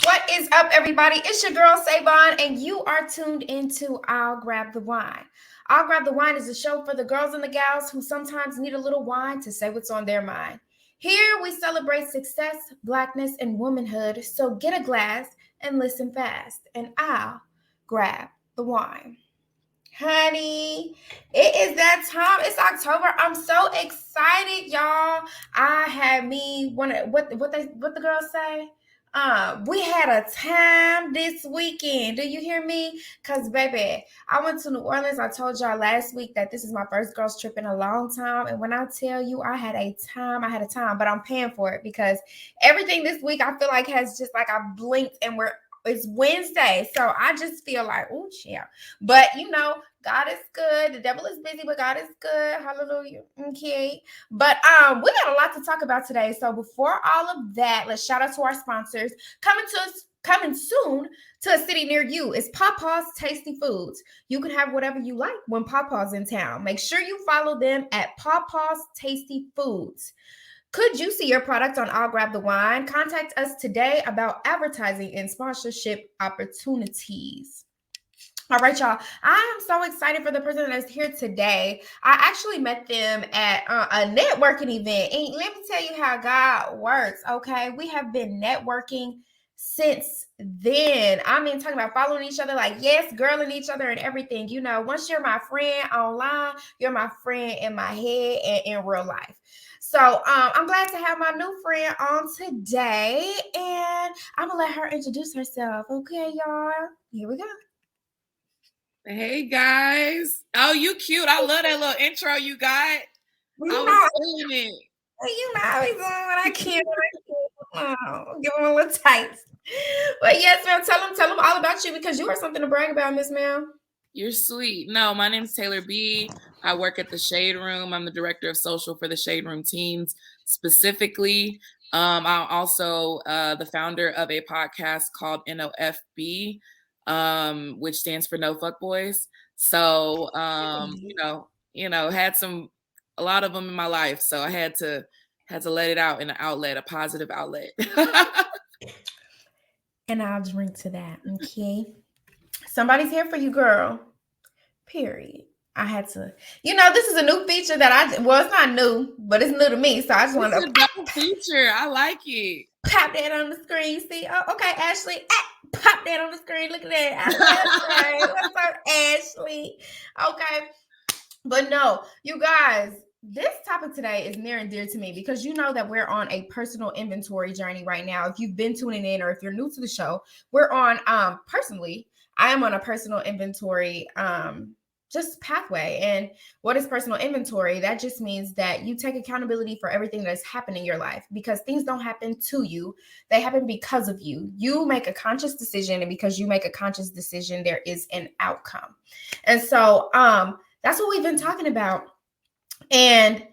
What is up, everybody? It's your girl, Savon, and you are tuned into I'll Grab the Wine. I'll Grab the Wine is a show for the girls and the gals who sometimes need a little wine to say what's on their mind. Here we celebrate success, blackness, and womanhood, so get a glass and listen fast, and I'll grab the wine. Honey, it is that time. It's October. I'm so excited, y'all. I had me what the girls say? We had a time this weekend. Do you hear me? Cause baby, I went to New Orleans. I told y'all last week that this is my first girls trip in a long time. And when I tell you I had a time, but I'm paying for it because everything this week I feel like has just like I blinked and it's Wednesday. So I just feel like, oh yeah. But God is good. The devil is busy, but God is good. Hallelujah. Okay. But we got a lot to talk about today. So before all of that, let's shout out to our sponsors. Coming soon to a city near you is PawPaw's Tasty Foods. You can have whatever you like when PawPaw's in town. Make sure you follow them at PawPaw's Tasty Foods. Could you see your product on I'll Grab the Wine? Contact us today about advertising and sponsorship opportunities. All right, y'all. I am so excited for the person that's here today. I actually met them at a networking event. And let me tell you how God works, okay? We have been networking since then. I mean, talking about following each other, like, yes, girling each other and everything. Once you're my friend online, you're my friend in my head and in real life. So I'm glad to have my new friend on today. And I'm going to let her introduce herself. Okay, y'all? Here we go. Hey guys. Oh, you cute. I love that little intro you got. I was feeling it. I always doing what I can. Give them a little tight. But yes, ma'am, tell them all about you because you have something to brag about, Miss Ma'am. You're sweet. No, my name's Taylor B. I work at the Shade Room. I'm the director of social for the Shade Room teams specifically. I'm also the founder of a podcast called NOFB, which stands for No Fuck Boys. So, had a lot of them in my life. So I had to let it out in an outlet, a positive outlet. And I'll drink to that. Okay. Somebody's here for you, girl. Period. I had to, this is a new feature that it's not new, but it's new to me. So I just wanted to. It's a dope feature. I like it. Pop that on the screen. See? Oh, okay, Ashley. Pop that on the screen. Look at that. What's up, Ashley? Okay. But no, you guys, this topic today is near and dear to me because you know that we're on a personal inventory journey right now. If you've been tuning in or if you're new to the show, we're on personally, I am on a personal inventory just pathway. And what is personal inventory? That just means that you take accountability for everything that's happened in your life because things don't happen to you. They happen because of you. You make a conscious decision, and because you make a conscious decision, there is an outcome. And so that's what we've been talking about. And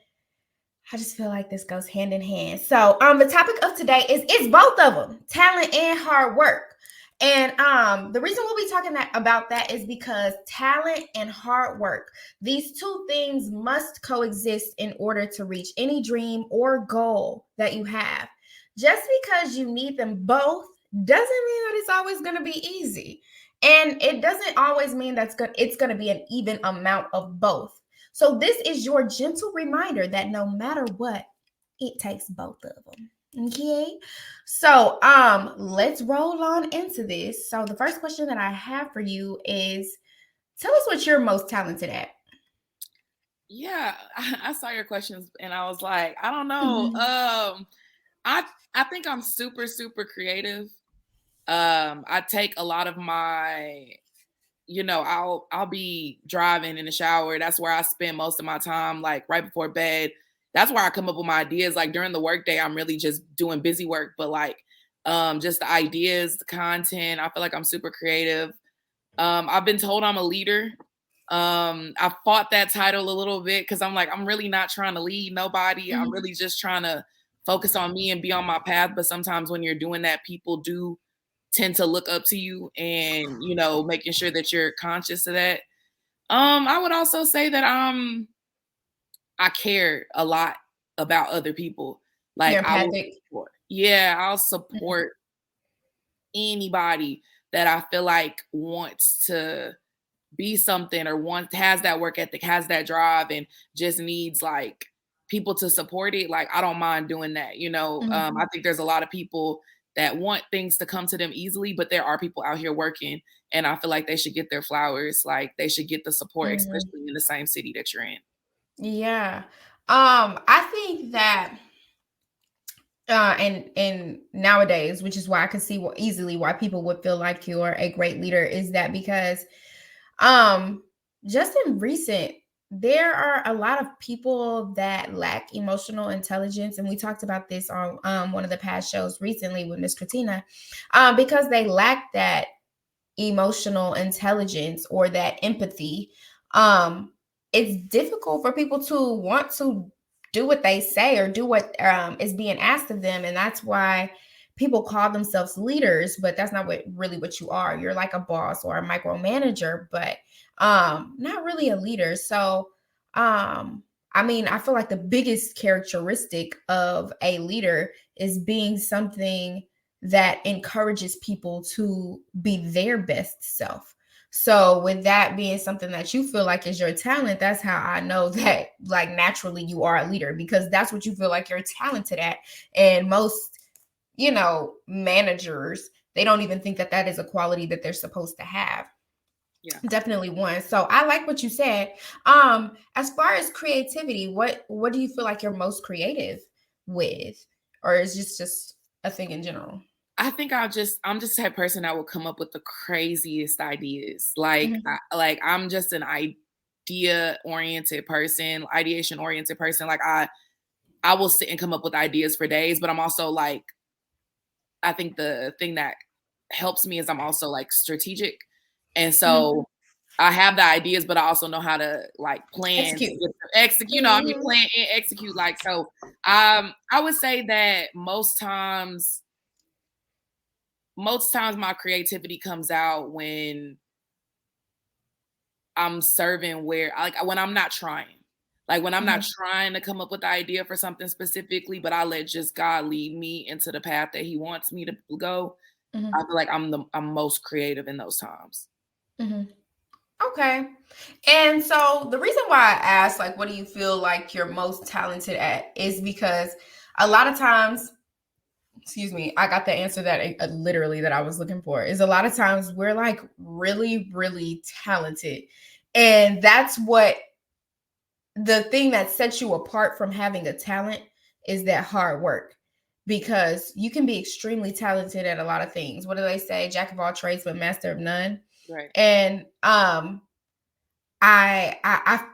I just feel like this goes hand in hand. So the topic of today is it's both of them, talent and hard work. And the reason we'll be talking about that is because talent and hard work, these two things must coexist in order to reach any dream or goal that you have. Just because you need them both doesn't mean that it's always going to be easy. And it doesn't always mean it's going to be an even amount of both. So this is your gentle reminder that no matter what, it takes both of them. Okay. So let's roll on into this. So the first question that I have for you is tell us what you're most talented at. Yeah, I saw your questions and I was like, I don't know. I think I'm super, super creative. I take a lot of my, I'll be driving in the shower. That's where I spend most of my time, like right before bed. That's where I come up with my ideas. Like during the workday, I'm really just doing busy work, but like just the ideas, the content, I feel like I'm super creative. I've been told I'm a leader. I fought that title a little bit because I'm like, I'm really not trying to lead nobody. I'm really just trying to focus on me and be on my path. But sometimes when you're doing that, people do tend to look up to you and, making sure that you're conscious of that. I would also say that I care a lot about other people. Like You're empathic. I'll support anybody that I feel like wants to be something or has that work ethic, has that drive, and just needs like people to support it, like I don't mind doing that. I think there's a lot of people that want things to come to them easily, but there are people out here working, and I feel like they should get their flowers, like they should get the support, especially in the same city that you're in. Yeah. I think that and nowadays, which is why I can see easily why people would feel like you're a great leader, is that because just in recent, there are a lot of people that lack emotional intelligence, and we talked about this on one of the past shows recently with Miss Christina, because they lack that emotional intelligence or that empathy. It's difficult for people to want to do what they say or do what is being asked of them, and that's why people call themselves leaders, but that's not what you are. You're like a boss or a micromanager, but not really a leader. So I mean, I feel like the biggest characteristic of a leader is being something that encourages people to be their best self. So with that being something that you feel like is your talent, that's how I know that like naturally you are a leader, because that's what you feel like you're talented at. And most, managers, they don't even think that that is a quality that they're supposed to have. Yeah. Definitely one. So I like what you said. As far as creativity, what do you feel like you're most creative with? Or is just a thing in general? I think I'm just the type of person that will come up with the craziest ideas. Like, I'm just an ideation oriented person. Like I will sit and come up with ideas for days, but I'm also like, I think the thing that helps me is I'm also like strategic. And so I have the ideas, but I also know how to like plan, execute, plan and execute. Like, so I would say that most times my creativity comes out when I'm serving when I'm not trying. Like when I'm not trying to come up with the idea for something specifically, but I let just God lead me into the path that he wants me to go. I feel like I'm most creative in those times. Okay. And so the reason why I asked, like, what do you feel like you're most talented at is because a lot of times, excuse me, I got the answer that literally that I was looking for, is a lot of times we're like really, really talented. And that's what the thing that sets you apart from having a talent is that hard work, because you can be extremely talented at a lot of things. What do they say? Jack of all trades, but master of none. Right. And I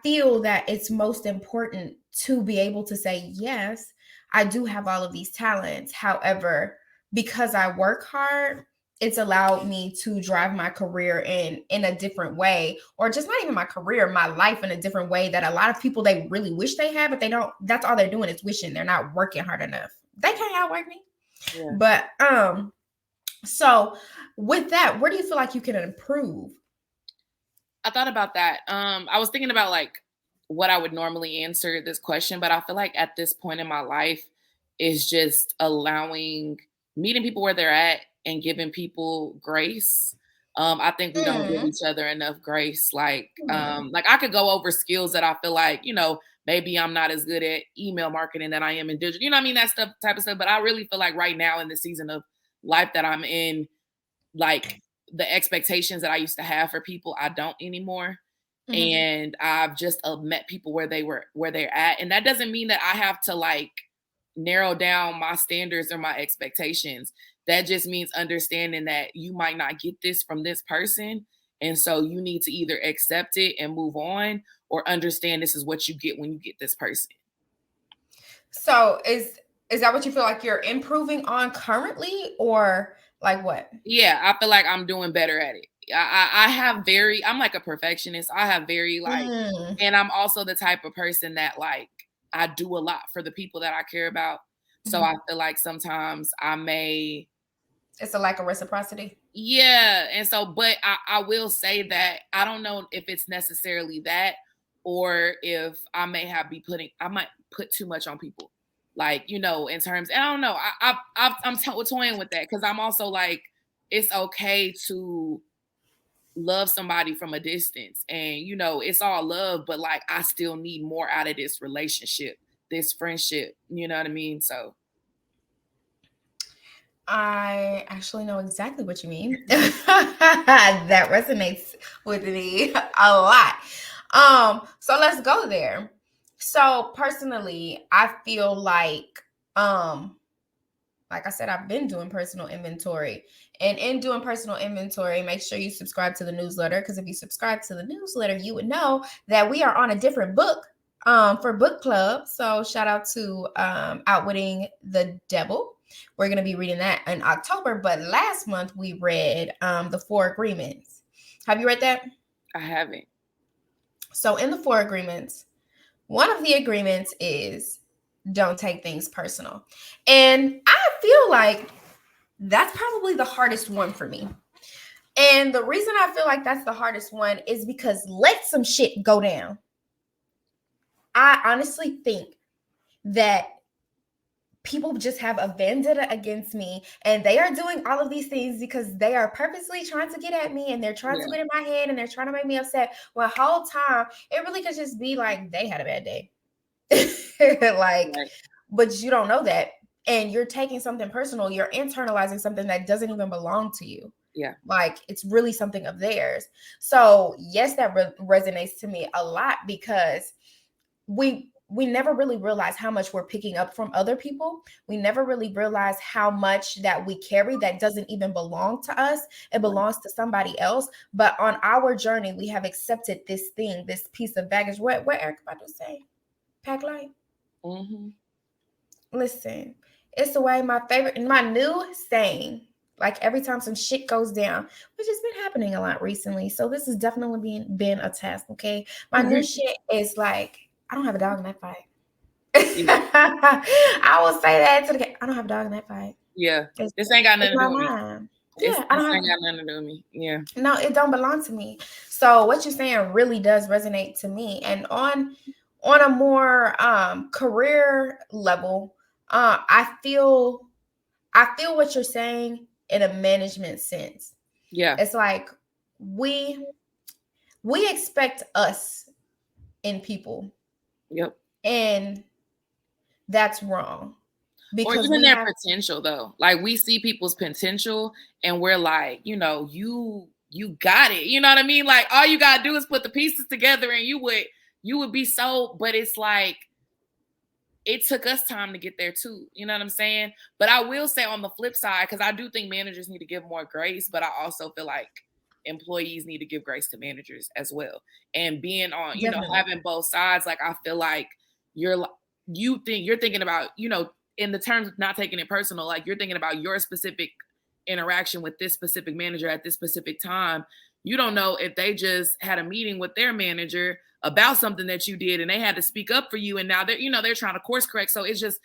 feel that it's most important to be able to say, yes, I do have all of these talents. However, because I work hard, it's allowed me to drive my career in a different way, or just not even my career, my life in a different way that a lot of people, they really wish they had, but they don't. That's all they're doing is wishing. They're not working hard enough. They can't outwork me. Yeah. But so with that, where do you feel like you can improve? I thought about that. I was thinking about like what I would normally answer this question, but I feel like at this point in my life is just meeting people where they're at and giving people grace. I think we don't give each other enough grace. Like I could go over skills that I feel like, maybe I'm not as good at email marketing that I am in digital, that type of stuff. But I really feel like right now in the season of life that I'm in, like the expectations that I used to have for people, I don't anymore. And I've just met people where they're at. And that doesn't mean that I have to like narrow down my standards or my expectations. That just means understanding that you might not get this from this person. And so you need to either accept it and move on, or understand this is what you get when you get this person. So is that what you feel like you're improving on currently, or like what? Yeah, I feel like I'm doing better at it. I'm like a perfectionist. I have very and I'm also the type of person that like, I do a lot for the people that I care about. So I feel like sometimes it's a lack of reciprocity. Yeah. And so, but I will say that I don't know if it's necessarily that, or if I might put too much on people. Like, in terms, I don't know. I'm toying with that, because I'm also like, it's okay to love somebody from a distance, and you know, it's all love, but like I still need more out of this relationship, this friendship, you know what I mean? So I actually know exactly what you mean. That resonates with me a lot. So let's go there. So personally, I feel like I said, I've been doing personal inventory. And in doing personal inventory, make sure you subscribe to the newsletter, because if you subscribe to the newsletter, you would know that we are on a different book for book club. So shout out to Outwitting the Devil. We're going to be reading that in October. But last month we read the Four Agreements. Have you read that? I haven't. So in the Four Agreements, one of the agreements is don't take things personal. And I feel like that's probably the hardest one for me. And the reason I feel like that's the hardest one is because let some shit go down. I honestly think that people just have a vendetta against me, and they are doing all of these things because they are purposely trying to get at me, and they're trying to get in my head, and they're trying to make me upset. Well, the whole time it really could just be like they had a bad day. Like, right. But you don't know that, and you're taking something personal. You're internalizing something that doesn't even belong to you. Yeah, like it's really something of theirs. So yes, that resonates to me a lot, because we never really realize how much we're picking up from other people. We never really realize how much that we carry that doesn't even belong to us. It belongs to somebody else. But on our journey, we have accepted this thing, this piece of baggage. What Eric about to say? Pack light. Mm-hmm. Listen, it's the way my new saying, like every time some shit goes down, which has been happening a lot recently. So this has definitely been a test. Okay. My new shit is like, I don't have a dog in that fight. Yeah. I will say that to the I don't have a dog in that fight. Yeah. This ain't got nothing to do with me. Yeah, I don't ain't got nothing to do with me. Yeah. No, it don't belong to me. So what you're saying really does resonate to me. And on a more career level, I feel what you're saying in a management sense. Yeah. It's like we expect us in people. Yep. And that's wrong. Because or even their potential, though. Like we see people's potential and we're like, you know, you got it. You know what I mean? Like all you gotta do is put the pieces together and you would be so, but it's like it took us time to get there too. You know what I'm saying? But I will say on the flip side, because I do think managers need to give more grace, but I also feel like employees need to give grace to managers as well. And being on, you know, having both sides, like I feel like you're thinking about, you know, in the terms of not taking it personal, like you're thinking about your specific interaction with this specific manager at this specific time. You don't know if they just had a meeting with their manager about something that you did and they had to speak up for you. And now they're trying to course correct. So it's just,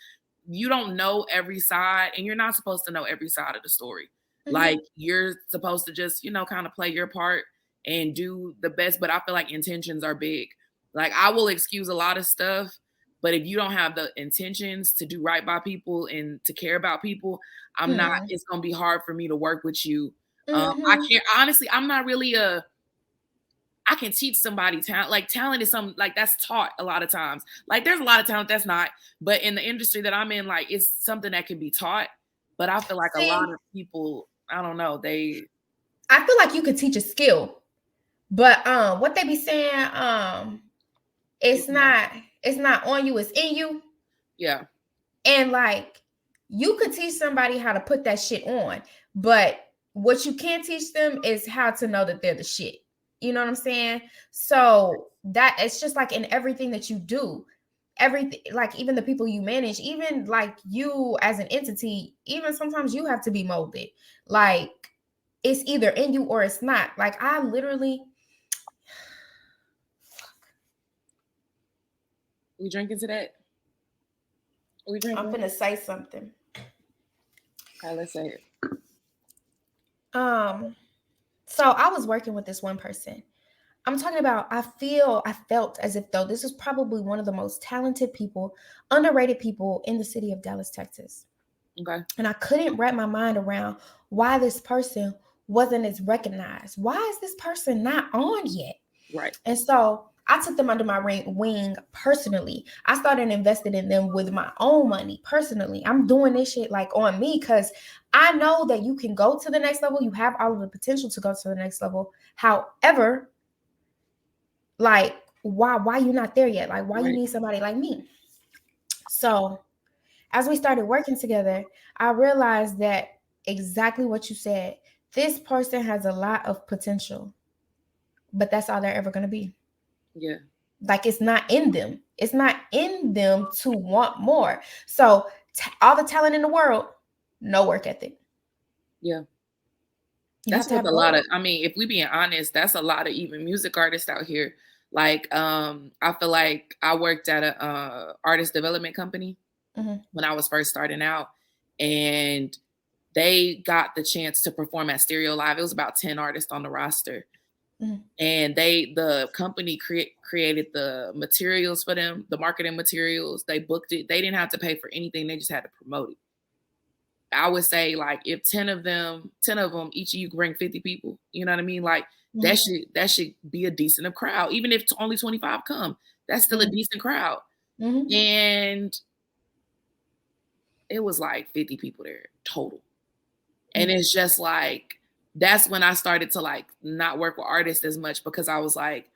you don't know every side, and you're not supposed to know every side of the story. Mm-hmm. Like you're supposed to just, you know, kind of play your part and do the best. But I feel like intentions are big. Like I will excuse a lot of stuff, but if you don't have the intentions to do right by people and to care about people, it's going to be hard for me to work with you. I can't, honestly, I'm not really I can teach somebody talent. Like talent is something like that's taught a lot of times. Like there's a lot of talent that's not, but in the industry that I'm in, like it's something that can be taught. But I feel like a lot of people, I don't know, I feel like you could teach a skill, but what they be saying, it's not on you, it's in you. Yeah. And like you could teach somebody how to put that shit on, but what you can't teach them is how to know that they're the shit. You know what I'm saying? So that it's just like in everything that you do, everything, like even the people you manage, even like you as an entity, even sometimes you have to be molded. Like it's either in you or it's not. Like I literally. We drinking to that? We drinking? I'm finna say something. Okay, let's say it. So I was working with this one person. I'm talking about, I felt as if though this is probably one of the most talented people, underrated people in the city of Dallas, Texas. Okay. And I couldn't wrap my mind around why this person wasn't as recognized. Why is this person not on yet? Right. And so I took them under my wing personally. I started investing in them with my own money personally. I'm doing this shit like on me because I know that you can go to the next level. You have all of the potential to go to the next level. However, like why you not there yet? Like why you need somebody like me? So as we started working together, I realized that exactly what you said. This person has a lot of potential, but that's all they're ever going to be. Yeah. Like it's not in them. It's not in them to want more. So all the talent in the world, no work ethic. Yeah. You have That's to with have a lot both. of, I mean, if we being honest, that's a lot of even music artists out here. Like, I feel like I worked at a artist development company when I was first starting out, and they got the chance to perform at Stereo Live. It was about 10 artists on the roster. And the company created the materials for them, the marketing materials. They booked it. They didn't have to pay for anything. They just had to promote it. I would say like if 10 of them, each of you bring 50 people, you know what I mean? Like that should be a decent crowd. Even if only 25 come, that's still a decent crowd. And it was like 50 people there total. And it's just like, that's when I started to like not work with artists as much, because I was like,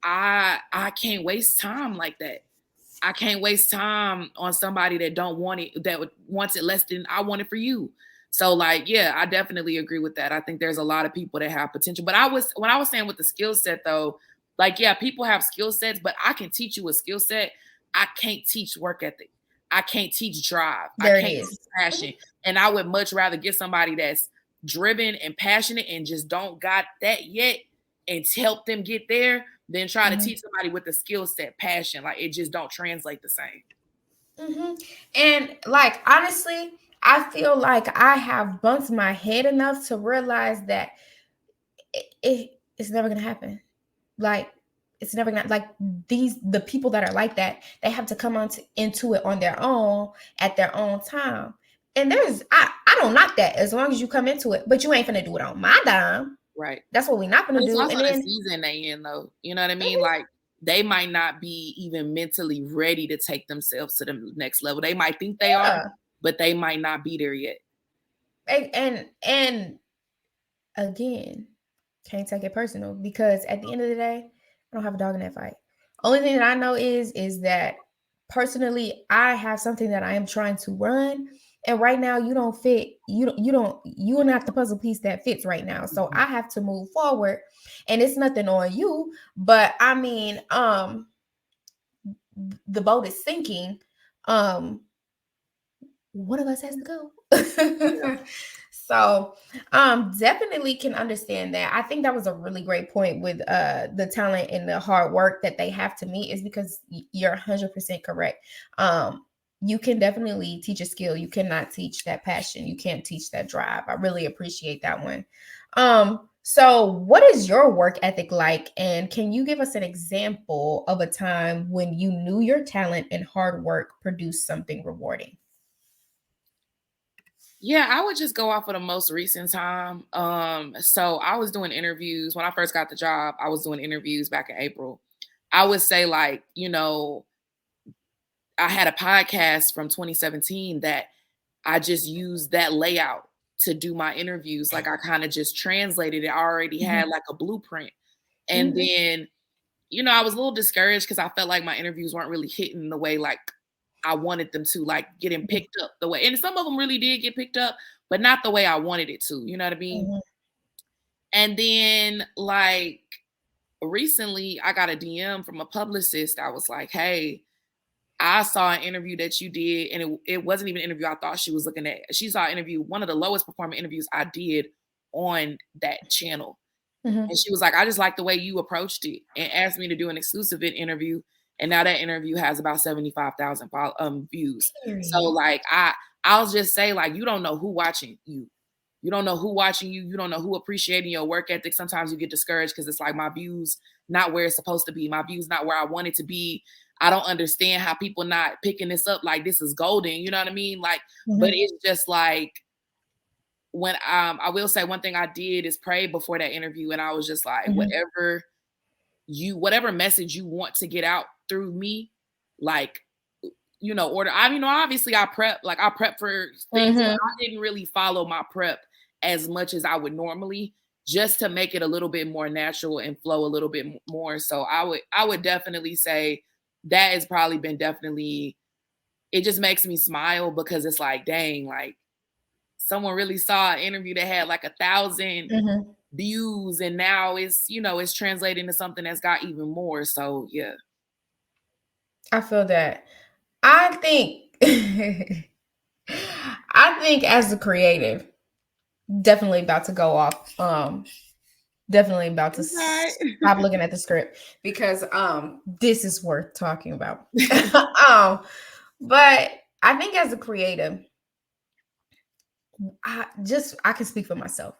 I can't waste time like that. I can't waste time on somebody that don't want it, that wants it less than I want it for you. So like, yeah, I definitely agree with that. I think there's a lot of people that have potential. But when I was saying with the skill set though, like, yeah, people have skill sets, but I can teach you a skill set. I can't teach work ethic. I can't teach drive. I There it can't is. teach passion. And I would much rather get somebody that's driven and passionate and just don't got that yet and help them get there than try to teach somebody with the skill set, passion. Like it just don't translate the same. And like honestly, I feel like I have bumped my head enough to realize that it's never gonna happen. Like it's never gonna, like, the people that are like that, they have to come into it on their own at their own time. And I don't knock that as long as you come into it, but you ain't gonna do it on my dime. Right. That's what we're not gonna But it's do. also And the then season they in though. You know what I mean? Like they might not be even mentally ready to take themselves to the next level. They might think they are, but they might not be there yet. And again, can't take it personal, because at the end of the day, I don't have a dog in that fight. Only thing that I know is that personally, I have something that I am trying to run, and right now you don't fit. You're not the puzzle piece that fits right now. So I have to move forward, and it's nothing on you, but I mean, the boat is sinking. One of us has to go. So definitely can understand that. I think that was a really great point with the talent and the hard work that they have to meet, is because you're 100% correct. You can definitely teach a skill. You cannot teach that passion. You can't teach that drive. I really appreciate that one. So what is your work ethic like, and can you give us an example of a time when you knew your talent and hard work produced something rewarding? Yeah, I would just go off of the most recent time. So I was doing interviews when I first got the job. I was doing interviews back in April. I would say like, I had a podcast from 2017 that I just used that layout to do my interviews. Like I kind of just translated it. I already had like a blueprint. And then, I was a little discouraged because I felt like my interviews weren't really hitting the way like I wanted them to, like getting picked up the way. And some of them really did get picked up, but not the way I wanted it to. You know what I mean? And then like recently I got a DM from a publicist. I was like, hey, I saw an interview that you did, and it wasn't even an interview I thought she was looking at. She saw an interview, one of the lowest performing interviews I did on that channel. And she was like, I just like the way you approached it, and asked me to do an exclusive interview. And now that interview has about 75,000 views. So like, I'll just say like, you don't know who watching you. You don't know who watching you. You don't know who appreciating your work ethic. Sometimes you get discouraged because it's like my views not where it's supposed to be. My views not where I want it to be. I don't understand how people not picking this up like this is golden. You know what I mean? Like, but it's just like when I will say one thing I did is pray before that interview, and I was just like, whatever message you want to get out through me, like, obviously I prep for things, but I didn't really follow my prep as much as I would normally, just to make it a little bit more natural and flow a little bit more. So I would definitely say that has probably been it just makes me smile, because it's like, dang, like someone really saw an interview that had like 1,000 views, and now it's translating to something that's got even more. So yeah. I feel that. I think as a creative, definitely about to go off. Definitely about to stop looking at the script, because this is worth talking about. But I think as a creative, I can speak for myself.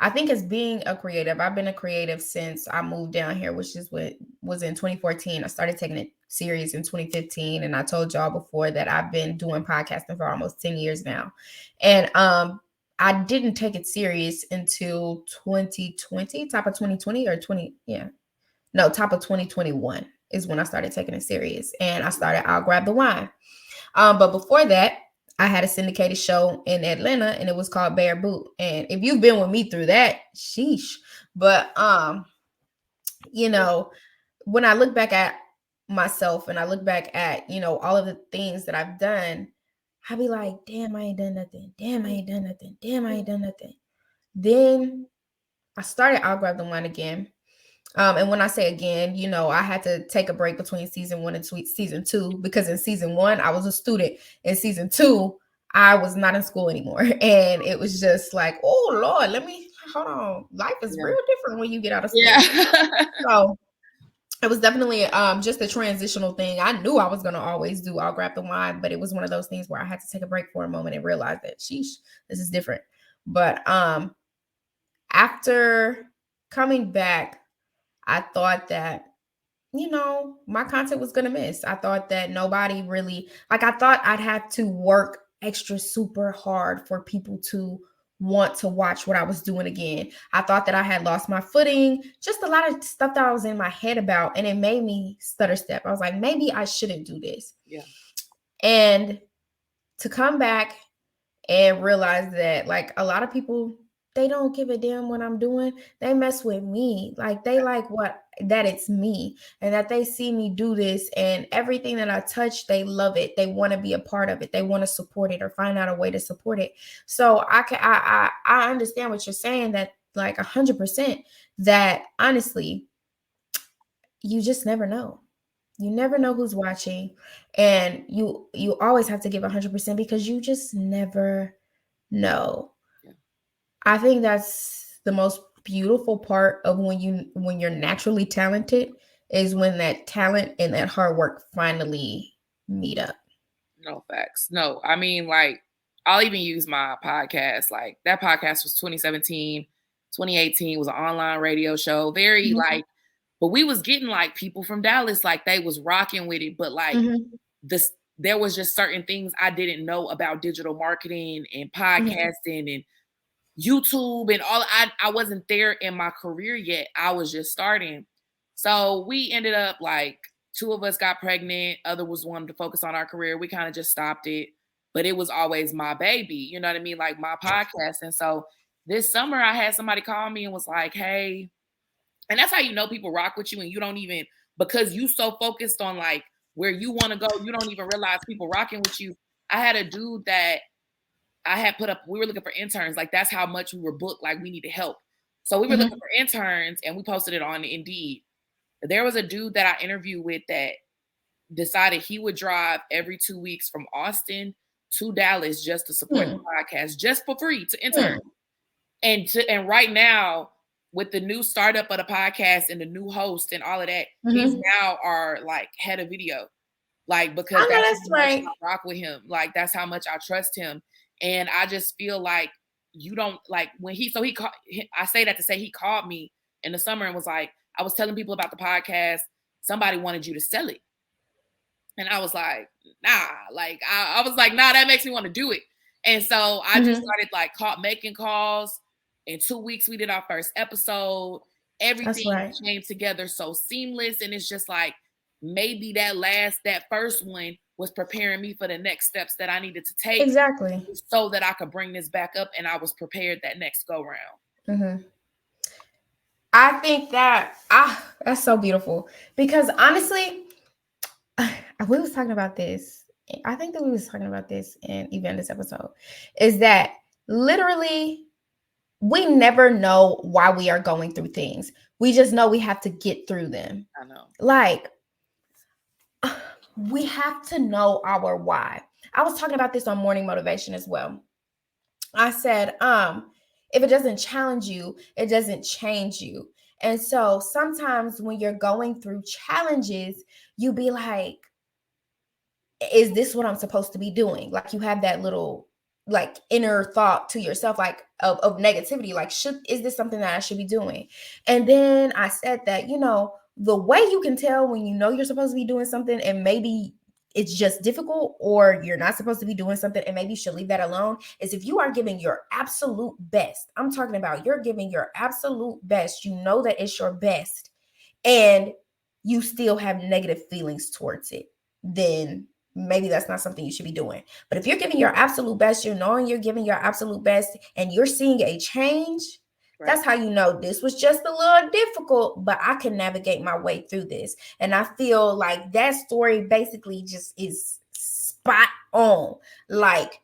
I think as being a creative, I've been a creative since I moved down here, which is what was in 2014. I started taking it serious in 2015. And I told y'all before that I've been doing podcasting for almost 10 years now. And I didn't take it serious until 2020, top of 2020 or 20. Yeah. No, top of 2021 is when I started taking it serious. And I started I'll Grab the Wine. But before that, I had a syndicated show in Atlanta, and it was called Bear Boot. And if you've been with me through that, sheesh. But when I look back at myself and I look back at, all of the things that I've done, I'll be like, damn, I ain't done nothing. Damn, I ain't done nothing. Damn, I ain't done nothing. Then I started I'll Grab the Wine again. And when I say again, I had to take a break between season 1 and season 2, because in season 1, I was a student. In season 2, I was not in school anymore. And it was just like, oh, Lord, hold on. Life is real different when you get out of school. Yeah. So it was definitely just a transitional thing. I knew I was going to always do I'll Grab the Wine, but it was one of those things where I had to take a break for a moment and realize that, sheesh, this is different. But after coming back, I thought that, my content was going to miss. I thought that nobody really, I thought I'd have to work extra super hard for people to want to watch what I was doing again. I thought that I had lost my footing, just a lot of stuff that I was in my head about, and it made me stutter step. I was like, maybe I shouldn't do this. Yeah. And to come back and realize that, like, a lot of people, they don't give a damn what I'm doing. They mess with me. Like, they like that it's me, and that they see me do this, and everything that I touch, they love it. They want to be a part of it. They want to support it or find out a way to support it. So I understand what you're saying, that like 100%, that honestly, you just never know. You never know who's watching, and you always have to give 100%, because you just never know. I think that's the most beautiful part of when you're naturally talented, is when that talent and that hard work finally meet up. No, facts. No, I mean, like, I'll even use my podcast. Like, that podcast was 2017, 2018 was an online radio show. Very like, but we was getting like people from Dallas, like they was rocking with it. But like there was just certain things I didn't know about digital marketing and podcasting and YouTube and all. I wasn't there in my career yet. I was just starting. So we ended up, like, 2 of us got pregnant. Other was wanted to focus on our career. We kind of just stopped it. But it was always my baby. You know what I mean? Like, my podcast. And so this summer I had somebody call me and was like, hey, and that's how you know people rock with you, and you don't even, because you so focused on like where you want to go, you don't even realize people rocking with you. I had a dude that I had put up, we were looking for interns. Like, that's how much we were booked. Like, we needed help. So we were looking for interns, and we posted it on Indeed. There was a dude that I interviewed with that decided he would drive every 2 weeks from Austin to Dallas just to support the podcast, just for free, to intern. And right now, with the new startup of the podcast and the new host and all of that, he's now our like head of video. Like, because that's right. I rock with him. Like, that's how much I trust him. And I just feel like you don't, like, when he called, I say that to say he called me in the summer and was like, I was telling people about the podcast. Somebody wanted you to sell it. And I was like, nah, like, I was like, nah, that makes me want to do it. And so I just started like making calls. In 2 weeks, we did our first episode. Everything came together so seamless. And it's just like, maybe that first one was preparing me for the next steps that I needed to take. Exactly. So that I could bring this back up and I was prepared that next go round. I think that's so beautiful, because honestly, we was talking about this. I think that we was talking about this in even this episode, is that literally we never know why we are going through things. We just know we have to get through them. I know. Like, we have to know our why. I was talking about this on Morning Motivation as well. I said, if it doesn't challenge you, it doesn't change you. And so sometimes when you're going through challenges, you be like, is this what I'm supposed to be doing? Like, you have that little like inner thought to yourself, like of negativity, like, is this something that I should be doing? And then I said that, the way you can tell when you know you're supposed to be doing something and maybe it's just difficult, or you're not supposed to be doing something and maybe you should leave that alone, is if you are giving your absolute best. I'm talking about you're giving your absolute best. You know that it's your best and you still have negative feelings towards it, then maybe that's not something you should be doing. But if you're giving your absolute best, you're knowing you're giving your absolute best and you're seeing a change, that's how you know this was just a little difficult, but I can navigate my way through this. And I feel like that story basically just is spot on. Like,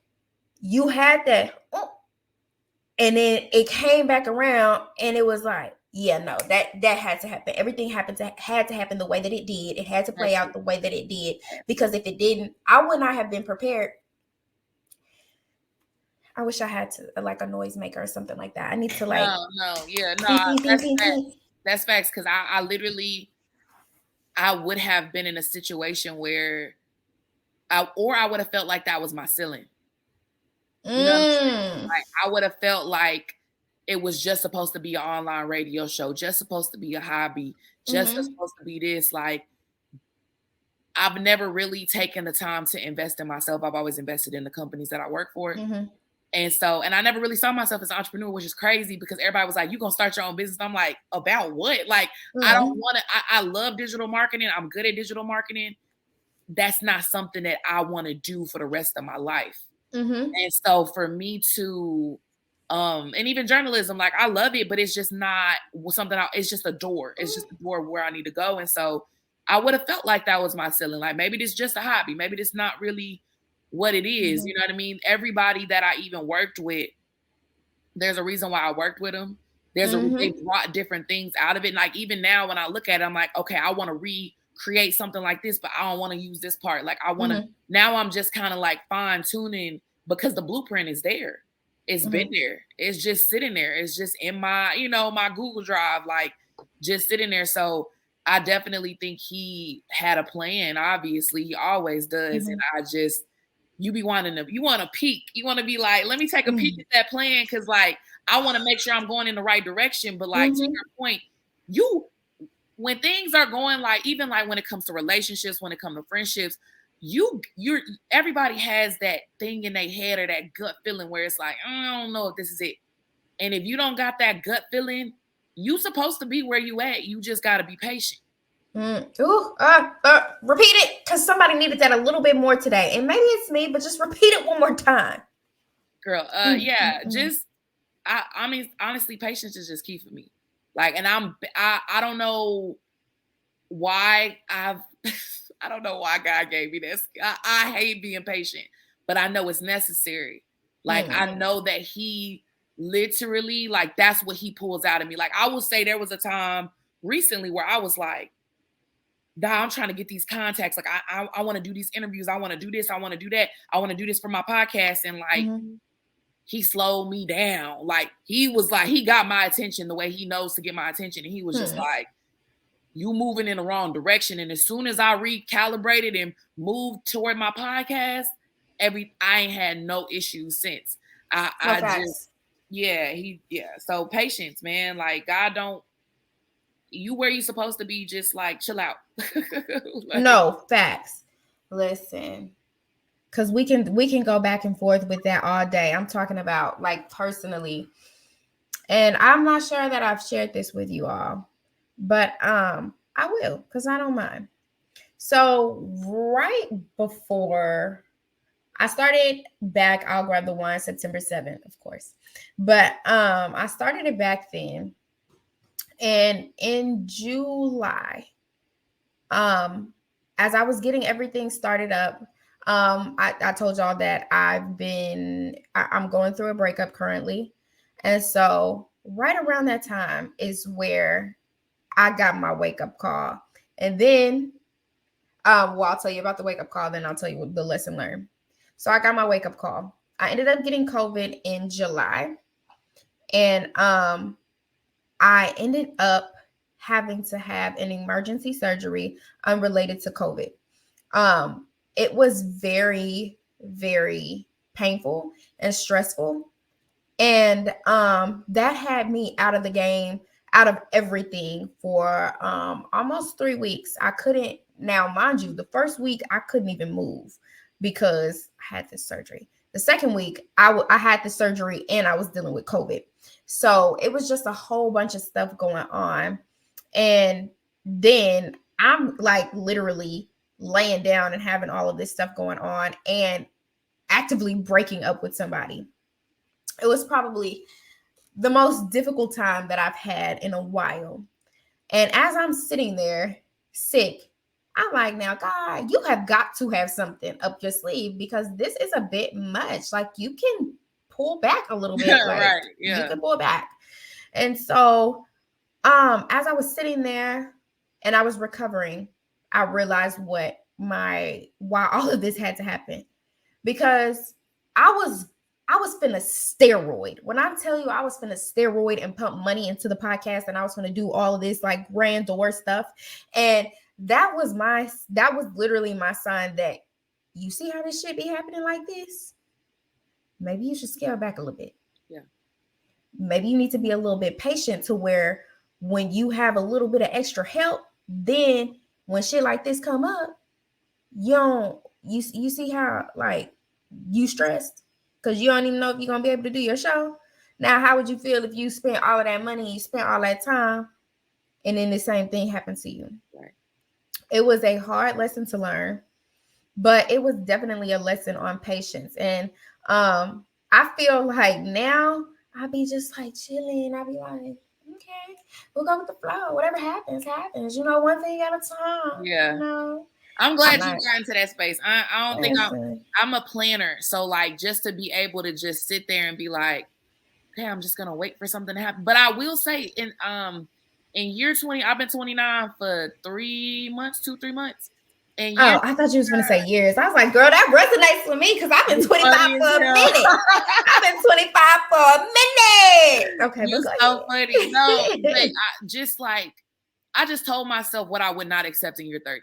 you had that, and then it came back around and it was like, yeah, no, that had to happen. Everything had to happen the way that it did. It had to play out the way that it did, because if it didn't, I would not have been prepared. I wish I had to like a noisemaker or something like that. I need to like that's facts, because I literally, I would have been in a situation where I would have felt like that was my ceiling. You know what I'm saying? Like, I would have felt like it was just supposed to be an online radio show, just supposed to be a hobby, just supposed to be this. Like, I've never really taken the time to invest in myself. I've always invested in the companies that I work for. And so, and I never really saw myself as an entrepreneur, which is crazy, because everybody was like, you gonna start your own business. I'm like, about what? Like, I don't want to, I love digital marketing. I'm good at digital marketing. That's not something that I want to do for the rest of my life. And so for me to, and even journalism, like, I love it, but it's just not something, it's just a door. It's just a door where I need to go. And so I would have felt like that was my ceiling. Like, maybe this is just a hobby. Maybe this not really what it is. You know what I mean? Everybody that I even worked with, there's a reason why I worked with them. They brought different things out of it. And like, even now when I look at it, I'm like, okay, I want to recreate something like this, but I don't want to use this part. Like, I want to, now I'm just kind of like fine tuning, because the blueprint is there. It's been there. It's just sitting there. It's just in my, my Google Drive, like, just sitting there. So I definitely think he had a plan. Obviously, he always does. And I just, you want to peek. You want to be like, let me take a peek at that plan, because like, I want to make sure I'm going in the right direction. But like, to your point, when things are going, like, even like when it comes to relationships, when it comes to friendships, everybody has that thing in their head or that gut feeling where it's like, I don't know if this is it. And if you don't got that gut feeling, you supposed to be where you at. You just got to be patient. Repeat it, because somebody needed that a little bit more today. And maybe it's me, but just repeat it one more time. Girl, just, I mean, honestly, patience is just key for me. Like, and I don't know why I don't know why God gave me this. I hate being patient, but I know it's necessary. Like, I know that he literally, like, that's what he pulls out of me. Like, I will say there was a time recently where I was like, I'm trying to get these contacts. Like, I want to do these interviews. I want to do this. I want to do that. I want to do this for my podcast. And like, he slowed me down. Like, he was like, he got my attention the way he knows to get my attention. And he was just like, you moving in the wrong direction. And as soon as I recalibrated and moved toward my podcast, I ain't had no issues since. So patience, man. Like, God don't, you where you supposed to be, just like chill out. No, facts. Listen, because we can go back and forth with that all day. I'm talking about like personally, and I'm not sure that I've shared this with you all, but I will because I don't mind. So right before I started back, I'll grab the wine September 7th, of course. But I started it back then. And in July, um, as I was getting everything started up, I told y'all that I'm going through a breakup currently. And so right around that time is where I got my wake up call. And then well, I'll tell you about the wake up call, then I'll tell you what the lesson learned. So I got my wake up call. I ended up getting COVID in July, and I ended up having to have an emergency surgery unrelated to COVID. It was very, very painful and stressful, and that had me out of the game, out of everything for almost 3 weeks. I couldn't. Now mind you, the first week I couldn't even move because I had this surgery. The second week I had the surgery and I was dealing with COVID, so it was just a whole bunch of stuff going on. And then I'm like literally laying down and having all of this stuff going on and actively breaking up with somebody. It was probably the most difficult time that I've had in a while. And as I'm sitting there sick, I'm like, now, God, you have got to have something up your sleeve because this is a bit much. Like, you can pull back a little bit. Like, Right. you Yeah. can pull back. And so, as I was sitting there and I was recovering, I realized why all of this had to happen, because I was finna steroid. When I tell you I was finna steroid and pump money into the podcast, and I was finna do all of this like grandeur stuff. And that was literally my sign that, you see how this shit be happening like this? Maybe you should scale back a little bit. Yeah. Maybe you need to be a little bit patient to where when you have a little bit of extra help, then when shit like this come up, you don't you see how like you stressed because you don't even know if you're gonna be able to do your show. Now, how would you feel if you spent all of that money, you spent all that time, and then the same thing happened to you? Right. It was a hard lesson to learn, but it was definitely a lesson on patience. And I feel like now I be just like chilling. I be like, okay, we'll go with the flow. Whatever happens, happens. You know, one thing at a time. Yeah. You know, I'm I'm glad you not. got into that space. I don't think Listen. I'm a planner. So like just to be able to just sit there and be like, okay, I'm just gonna wait for something to happen. But I will say in year 20, I've been 29 for 3 months, 2-3 months. And year Oh, I thought you was going to say years. I was like, girl, that resonates with me because I've been 25 funny as for a hell. minute. I've been 25 for a minute. Okay, You but so funny. No, but I just told myself what I would not accept in year 30.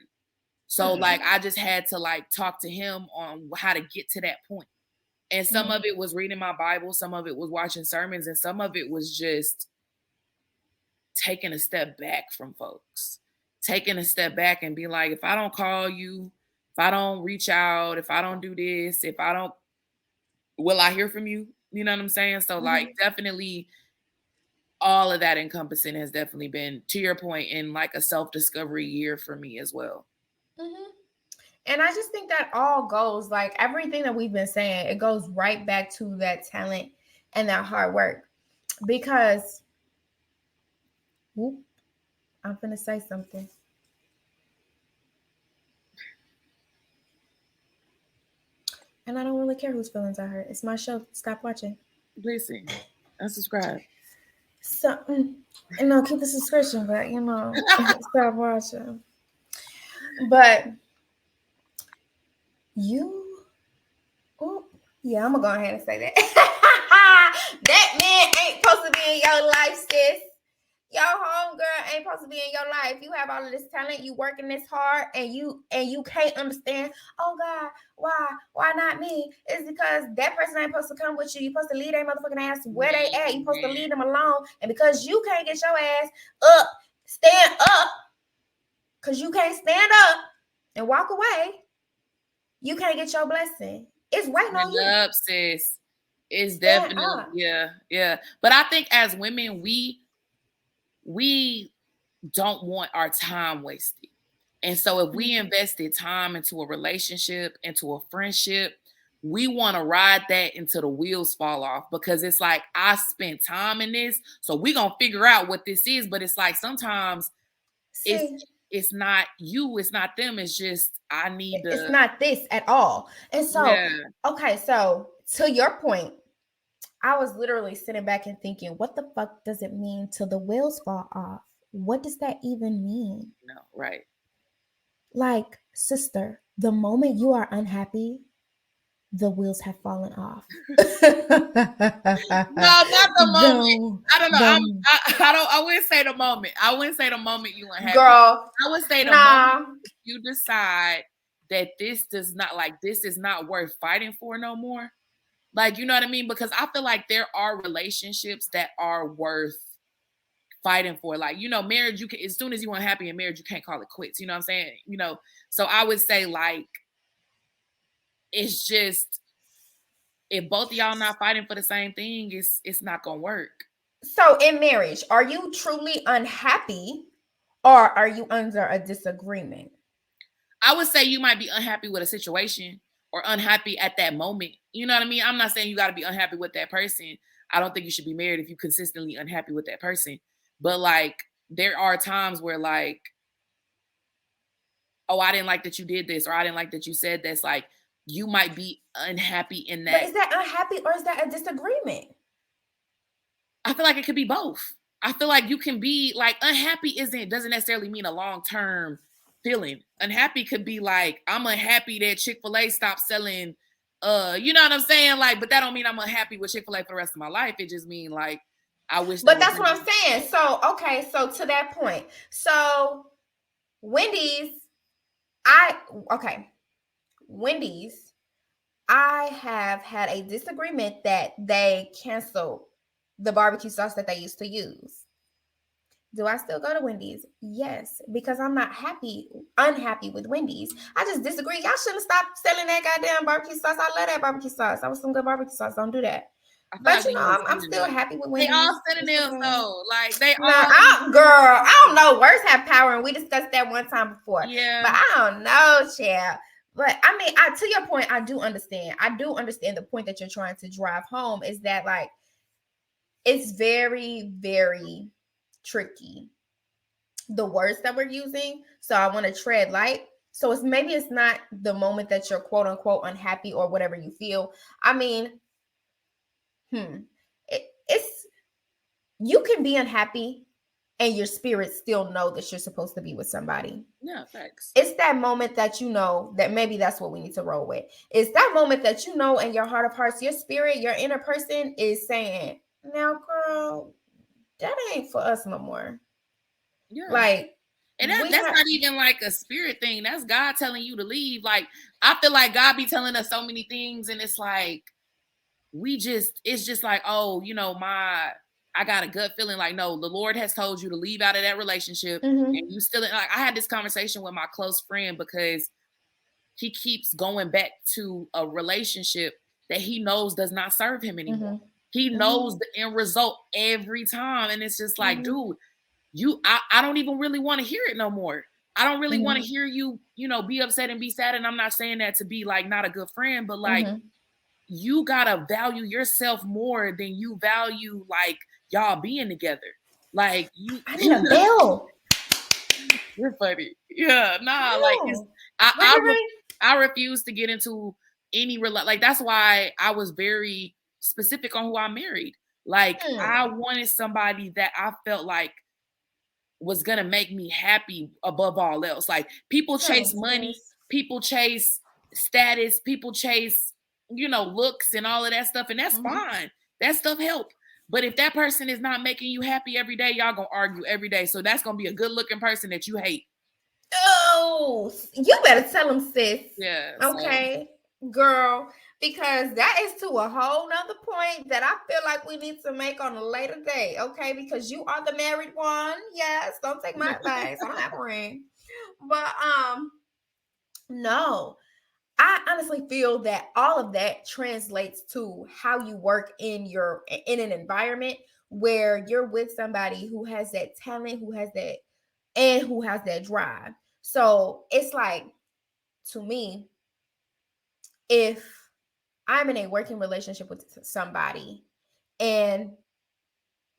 So like I just had to like talk to him on how to get to that point. And some of it was reading my Bible, some of it was watching sermons, and some of it was just taking a step back from folks. Taking a step back and be like, if I don't call you, if I don't reach out, if I don't do this, if I don't, will I hear from you? You know what I'm saying? So like definitely all of that encompassing has definitely been, to your point, in like a self-discovery year for me as well. Mm-hmm. And I just think that all goes, like everything that we've been saying, it goes right back to that talent and that hard work. Because, whoop, I'm going to say something. And I don't really care whose feelings I hurt. It's my show. Stop watching. Listen, unsubscribe. So, keep the subscription, but stop watching. But oh, yeah, I'm gonna go ahead and say that. That man ain't supposed to be in your life, sis. Your homegirl ain't supposed to be in your life. You have all of this talent, you working this hard, and you can't understand. Oh God, why not me? It's because that person ain't supposed to come with you. You supposed to leave that motherfucking ass where they at. You supposed to leave them alone, and because you can't get your ass up, stand up, because you can't stand up and walk away. you can't get your blessing. It's waiting on you. Up, sis. It's Stand definitely, up. yeah. But I think as women, we don't want our time wasted. And so if we invested time into a relationship, into a friendship, we want to ride that until the wheels fall off, because it's like, I spent time in this, so we're going to figure out what this is. But it's like, sometimes it's not you, it's not them, it's just, I need to. It's not this at all. And so, okay, so to your point, I was literally sitting back and thinking, what the fuck does it mean till the wheels fall off? What does that even mean? No, right. Like, sister, the moment you are unhappy, the wheels have fallen off. No, not the moment. I don't know. I wouldn't say the moment. I wouldn't say the moment you unhappy. Girl, I would say the moment you decide that this is not worth fighting for no more. Like, you know what I mean? Because I feel like there are relationships that are worth fighting for. Like, you know, marriage, you can, as soon as you unhappy in marriage, you can't call it quits. You know what I'm saying? You know, so I would say, like, it's just, if both of y'all not fighting for the same thing, it's not gonna work. So in marriage, are you truly unhappy, or are you under a disagreement? I would say you might be unhappy with a situation, or unhappy at that moment. You know what I mean? I'm not saying you got to be unhappy with that person. I don't think you should be married if you're consistently unhappy with that person. But like, there are times where, like, oh, I didn't like that you did this, or I didn't like that you said this. Like, you might be unhappy in that. But is that unhappy, or is that a disagreement? I feel like it could be both. I feel like you can be like, unhappy doesn't necessarily mean a long-term feeling. Unhappy could be like, I'm unhappy that Chick-fil-A stopped selling, you know what I'm saying? Like, but that don't mean I'm unhappy with Chick-fil-A for the rest of my life. It just mean, like, I wish. But that's what I'm saying. So, okay, so to that point, so Wendy's, I have had a disagreement that they canceled the barbecue sauce that they used to use. Do I still go to Wendy's? Yes, because I'm not unhappy with Wendy's. I just disagree. Y'all shouldn't stop selling that goddamn barbecue sauce. I love that barbecue sauce. That was some good barbecue sauce. Don't do that. But you know, I'm still happy with Wendy's. They all synonyms though. Like, they all. Girl, I don't know. Words have power, and we discussed that one time before. Yeah. But I don't know, child. But I mean, to your point, I do understand. I do understand the point that you're trying to drive home, is that, like, it's very, very tricky, the words that we're using. So I want to tread light. So it's not the moment that you're quote unquote unhappy or whatever you feel. I mean, it's, you can be unhappy and your spirit still know that you're supposed to be with somebody. Yeah, thanks. It's that moment that you know that maybe that's what we need to roll with. It's that moment that you know in your heart of hearts, your spirit, your inner person is saying, now, girl, that ain't for us no more. Yeah. Like, and that's not even like a spirit thing. That's God telling you to leave. Like, I feel like God be telling us so many things, and it's like, it's just like, oh, you know, I got a gut feeling like, no, the Lord has told you to leave out of that relationship. And you still, like, I had this conversation with my close friend because he keeps going back to a relationship that he knows does not serve him anymore. He knows the end result every time. And it's just like, dude, I don't even really want to hear it no more. I don't really want to hear you, you know, be upset and be sad. And I'm not saying that to be like not a good friend, but like, you gotta value yourself more than you value like y'all being together. Like, I need a bill. You're funny. Yeah, nah, like, I refuse to get into any like, that's why I was very specific on who I married. Like, I wanted somebody that I felt like was gonna make me happy above all else. Like, people chase money, people chase status, people chase, you know, looks and all of that stuff, and that's fine. That stuff help. But if that person is not making you happy every day, y'all gonna argue every day. So that's gonna be a good looking person that you hate. Oh, you better tell them, sis. Yeah. Okay, girl. Because that is to a whole nother point that I feel like we need to make on a later day. Okay, because you are the married one. Yes, don't take my advice. I don't have a ring. But no. I honestly feel that all of that translates to how you work in an environment where you're with somebody who has that talent, who has that drive. So it's like, to me, if I'm in a working relationship with somebody and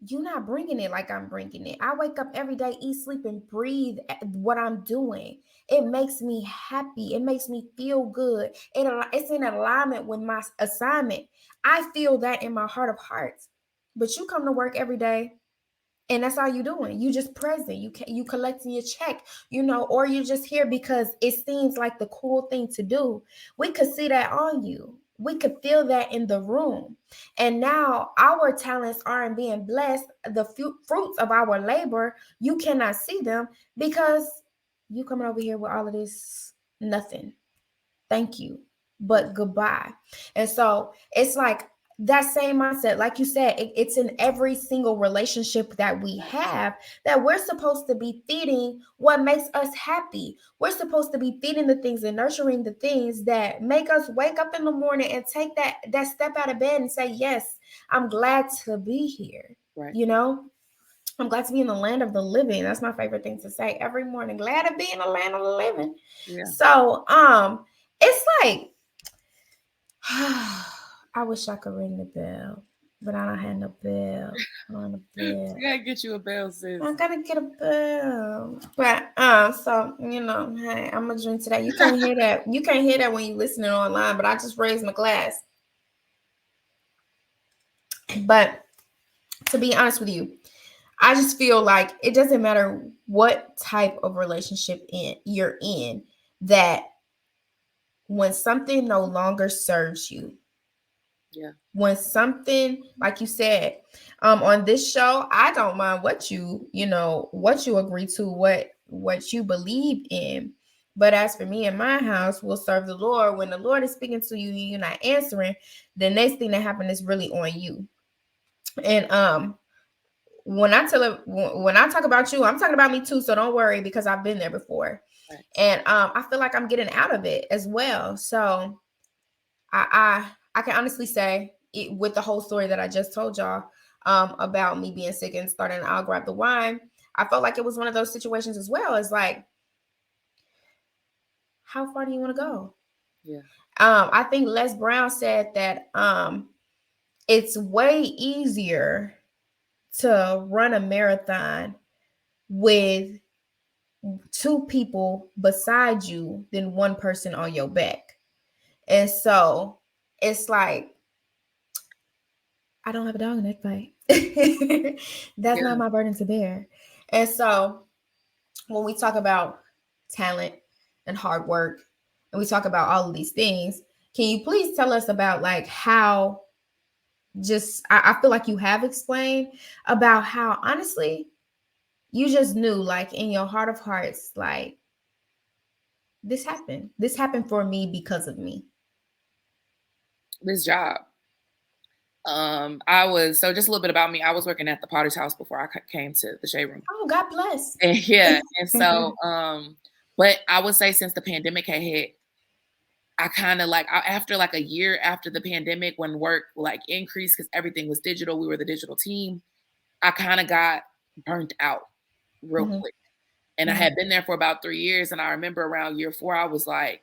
you're not bringing it like I'm bringing it. I wake up every day, eat, sleep, and breathe what I'm doing. It makes me happy. It makes me feel good. It's in alignment with my assignment. I feel that in my heart of hearts. But you come to work every day and that's all you doing. You just present. You collecting your check, or you're just here because it seems like the cool thing to do. We could see that on you. We could feel that in the room. And now our talents aren't being blessed. The fruits of our labor, you cannot see them because you coming over here with all of this nothing. Thank you, but goodbye. And so it's like that same mindset, like you said, it's in every single relationship that we have, that we're supposed to be feeding what makes us happy. We're supposed to be feeding the things and nurturing the things that make us wake up in the morning and take that step out of bed and say, yes, I'm glad to be here. Right. I'm glad to be in the land of the living. That's my favorite thing to say every morning. Glad to be in the land of the living. Yeah. So, it's like, I wish I could ring the bell, but I don't have no bell. I don't have a bell. You gotta get you a bell, sis. I gotta get a bell. But so hey, I'm gonna drink today. You can't hear that. You can't hear that when you're listening online, but I just raised my glass. But to be honest with you, I just feel like it doesn't matter what type of relationship you're in, that when something no longer serves you, when something, like you said, on this show, I don't mind what you agree to, what you believe in. But as for me and my house, we'll serve the Lord. When the Lord is speaking to you and you're not answering, the next thing that happened is really on you. And when I talk about you, I'm talking about me too. So don't worry, because I've been there before. Right. And I feel like I'm getting out of it as well. So I can honestly say, with the whole story that I just told y'all about me being sick and starting I'll Grab the Wine, I felt like it was one of those situations as well. It's like, how far do you want to go? Yeah. I think Les Brown said that it's way easier to run a marathon with 2 people beside you than 1 person on your back. And so it's like, I don't have a dog in that fight. That's not my burden to bear. And so when we talk about talent and hard work, and we talk about all of these things, can you please tell us about like how, I feel like you have explained about how honestly you just knew, like in your heart of hearts, like this happened for me because of me. This job. I was, so just a little bit about me. I was working at the Potter's House before I came to the Shade Room. Oh, God bless. And yeah. And so, but I would say since the pandemic had hit, I kind of like, after like a year after the pandemic, when work like increased because everything was digital, we were the digital team, I kind of got burnt out real quick. And I had been there for about 3 years. And I remember around year 4, I was like,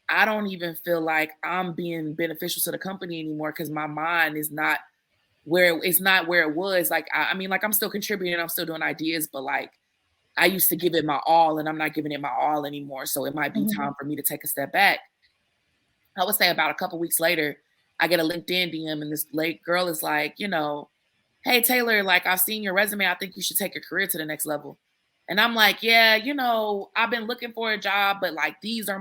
I don't even feel like I'm being beneficial to the company anymore, because my mind is not where it was. Like, I mean, like I'm still contributing, I'm still doing ideas, but like I used to give it my all and I'm not giving it my all anymore. So it might be time for me to take a step back. I would say about a couple weeks later, I get a LinkedIn DM and this late girl is like, hey, Taylor, like I've seen your resume. I think you should take your career to the next level. And I'm like, yeah, I've been looking for a job, but like these are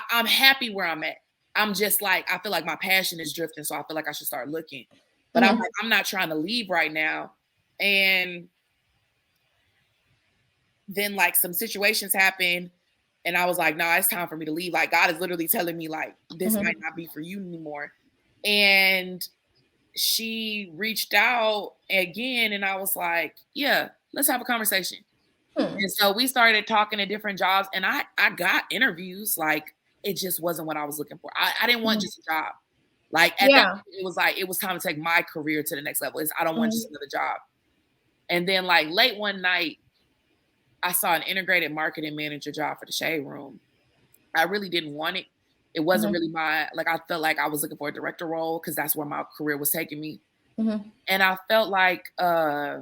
I'm happy where I'm at. I'm just like, I feel like my passion is drifting. So I feel like I should start looking. But I'm like, I'm not trying to leave right now. And then like some situations happen and I was like, nah, it's time for me to leave. Like God is literally telling me like, this might not be for you anymore. And she reached out again and I was like, yeah, let's have a conversation. And so we started talking to different jobs and I got interviews. Like it just wasn't what I was looking for. I didn't want just a job. Like at that point, it was like, it was time to take my career to the next level. I don't want just another job. And then like late one night, I saw an integrated marketing manager job for the Shade Room. I really didn't want it. It wasn't really I felt like I was looking for a director role because that's where my career was taking me. And I felt like, I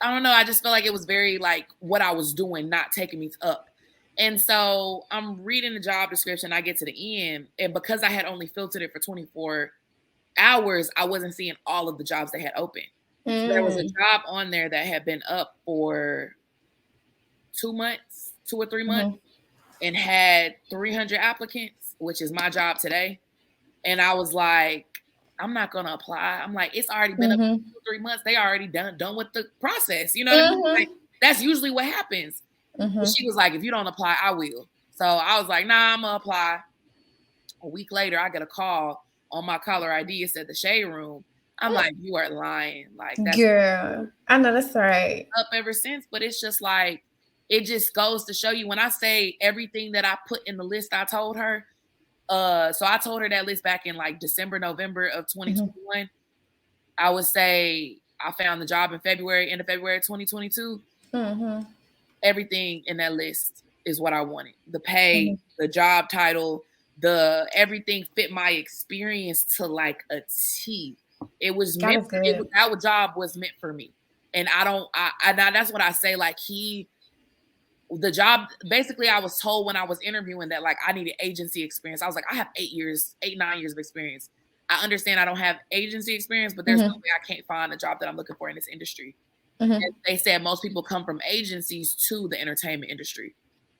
don't know. I just felt like it was very like what I was doing, not taking me up. And so I'm reading the job description. I get to the end. And because I had only filtered it for 24 hours, I wasn't seeing all of the jobs they had open. So there was a job on there that had been up for 2 or 3 months, and had 300 applicants, which is my job today. And I was like, I'm not going to apply. I'm like, it's already been up for 2 or 3 months. They already done with the process. You know what I mean? Like, that's usually what happens. But she was like, if you don't apply, I will. So I was like, nah, I'm going to apply. A week later, I get a call on my caller ID. It said the Shade Room. I'm like, you are lying. Like, that's girl, I know that's right. Up ever since, but it's just like, it just goes to show you when I say everything that I put in the list I told her. So I told her that list back in like December, November of 2021. I would say I found the job in end of February 2022. Everything in that list is what I wanted. The pay, the job title, everything fit my experience to like a T. It was meant. That job was meant for me, and that's what I say. Like the job. Basically, I was told when I was interviewing that like I needed agency experience. I was like, I have 9 years of experience. I understand I don't have agency experience, but there's no way I can't find a job that I'm looking for in this industry. And they said most people come from agencies to the entertainment industry.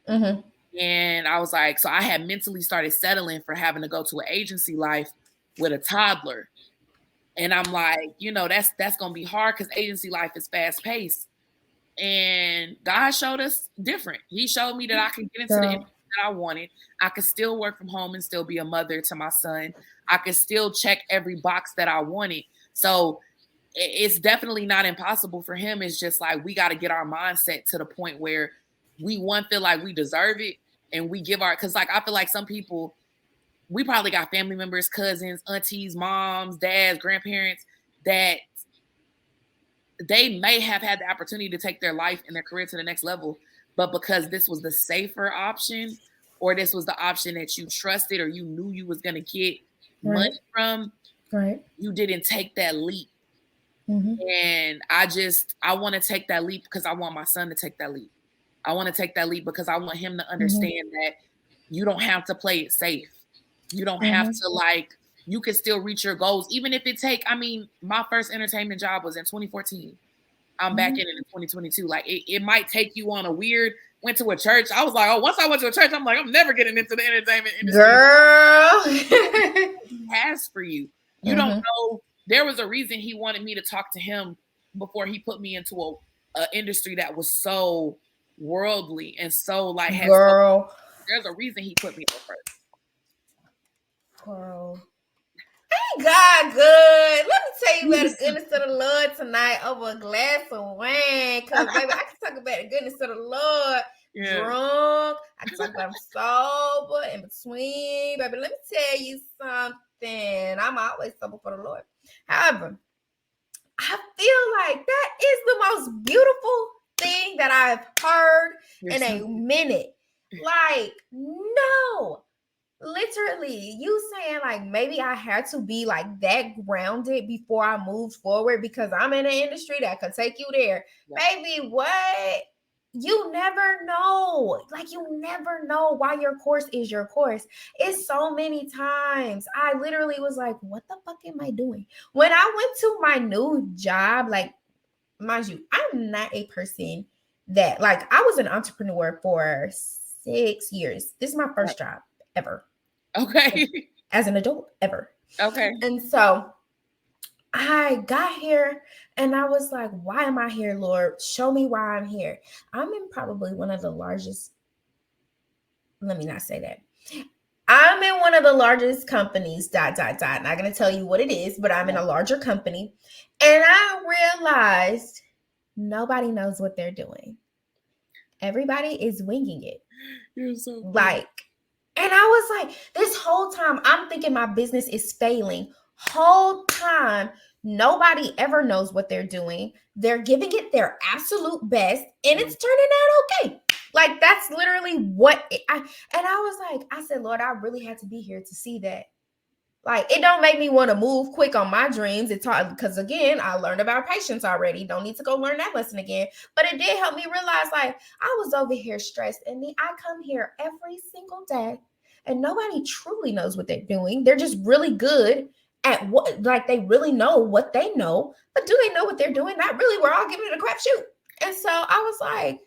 And I was like, so I had mentally started settling for having to go to an agency life with a toddler. And I'm like, that's going to be hard because agency life is fast paced. And God showed us different. He showed me that I could get into the industry that I wanted. I could still work from home and still be a mother to my son. I could still check every box that I wanted. So it's definitely not impossible for him. It's just like, we got to get our mindset to the point where we feel like we deserve it. And we give because like, I feel like some people, we probably got family members, cousins, aunties, moms, dads, grandparents that they may have had the opportunity to take their life and their career to the next level. But because this was the safer option, or this was the option that you trusted, or you knew you was going to get money from, you didn't take that leap. And I want to take that leap because I want my son to take that leap. I want to take that leap because I want him to understand that you don't have to play it safe. You don't have to you can still reach your goals. Even if it my first entertainment job was in 2014. I'm back in 2022. Like it might take you on went to a church. I was like, once I went to a church, I'm like, I'm never getting into the entertainment industry. Girl. He has for you. You don't know. There was a reason he wanted me to talk to him before he put me into a industry that was so worldly and so like there's a reason he put me on first. Girl. Ain't God good? Let me tell you about the goodness of the Lord tonight over a glass of wine. Because, baby, I can talk about the goodness of the Lord drunk. I can talk about him sober, in between. Baby, let me tell you something. I'm always sober for the Lord. However, I feel like that is the most beautiful thing that I've heard in a minute. Like, no. Literally, you saying like maybe I had to be like that grounded before I moved forward because I'm in an industry that could take you there. Baby, what? You never know. Like, you never know why your course is your course. It's so many times I literally was like, what the fuck am I doing? When I went to my new job, like, mind you, I'm not a person that, like, I was an entrepreneur for 6 years. This is my first job ever. Okay. As an adult ever. Okay. And so I got here and I was like, why am I here, Lord? Show me why I'm here. I'm in probably one of the largest, let me not say that. I'm in one of the largest companies, Not going to tell you what it is, but I'm in a larger company. And I realized nobody knows what they're doing. Everybody is winging it. You're so funny. Like, and I was like, this whole time, I'm thinking my business is failing. Whole time, nobody ever knows what they're doing. They're giving it their absolute best, and it's turning out okay. Like, that's literally what and I was like, I said, Lord, I really had to be here to see that. Like, it don't make me want to move quick on my dreams. It's hard because, again, I learned about patience already. Don't need to go learn that lesson again. But it did help me realize, like, I was over here stressed, and then I come here every single day, and nobody truly knows what they're doing. They're just really good at what, like, they really know what they know, but do they know what they're doing? Not really. We're all giving it a crapshoot. And so I was like,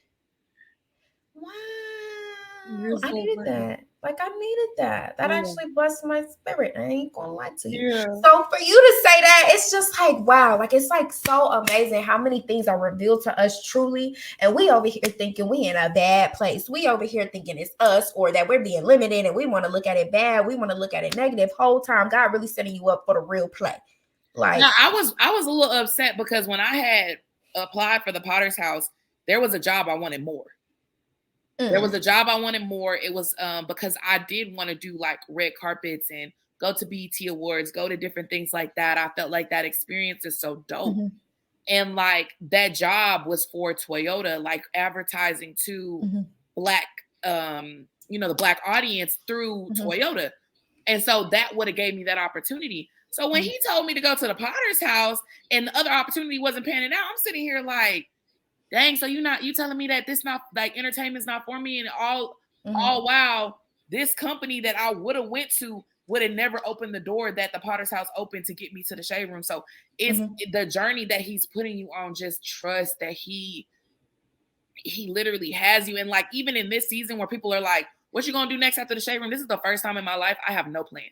You're wow, I so needed funny. that. Like, I needed that. That Yeah. actually blessed my spirit. I ain't gonna lie to you. Yeah. So for you to say that, it's just like, wow, like, it's like so amazing how many things are revealed to us truly. And we over here thinking we in a bad place. We over here thinking it's us, or that we're being limited, and we want to look at it bad. We want to look at it negative. Whole time, God really setting you up for the real play. Like, Now, I was a little upset because when I had applied for the Potter's House, there was a job I wanted more. There was a job I wanted more. It was because I did want to do like red carpets and go to BET Awards, go to different things like that. I felt like that experience is so dope. mm-hmm. And like that job was for Toyota, like advertising to Mm-hmm. black, the black audience through Mm-hmm. Toyota. And so that would have gave me that opportunity. So when he told me to go to the Potter's House and the other opportunity wasn't panning out, I'm sitting here like, dang, so you telling me that this not like entertainment's not for me, and all wow, this company that I would have went to would have never opened the door that the Potter's House opened to get me to the shade room. So it's the journey that he's putting you on. Just trust that he literally has you. And like even in this season where people are like, what you gonna do next after the shade room? This is the first time in my life I have no plan.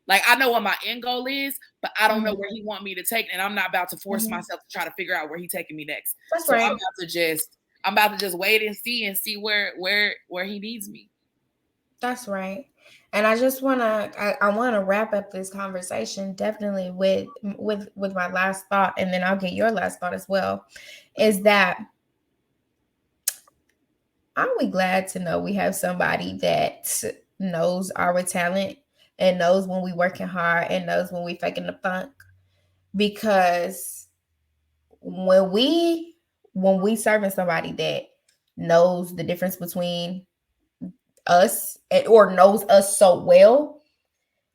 Like I know what my end goal is, but I don't know where he want me to take, and I'm not about to force myself to try to figure out where he's taking me next. That's so right. I'm about to just wait and see where he needs me. That's right. And I just I want to wrap up this conversation definitely with my last thought, and then I'll get your last thought as well. Is that aren't we glad to know we have somebody that knows our talent and knows when we working hard and knows when we faking the funk? Because when we serving somebody that knows the difference between us or knows us so well,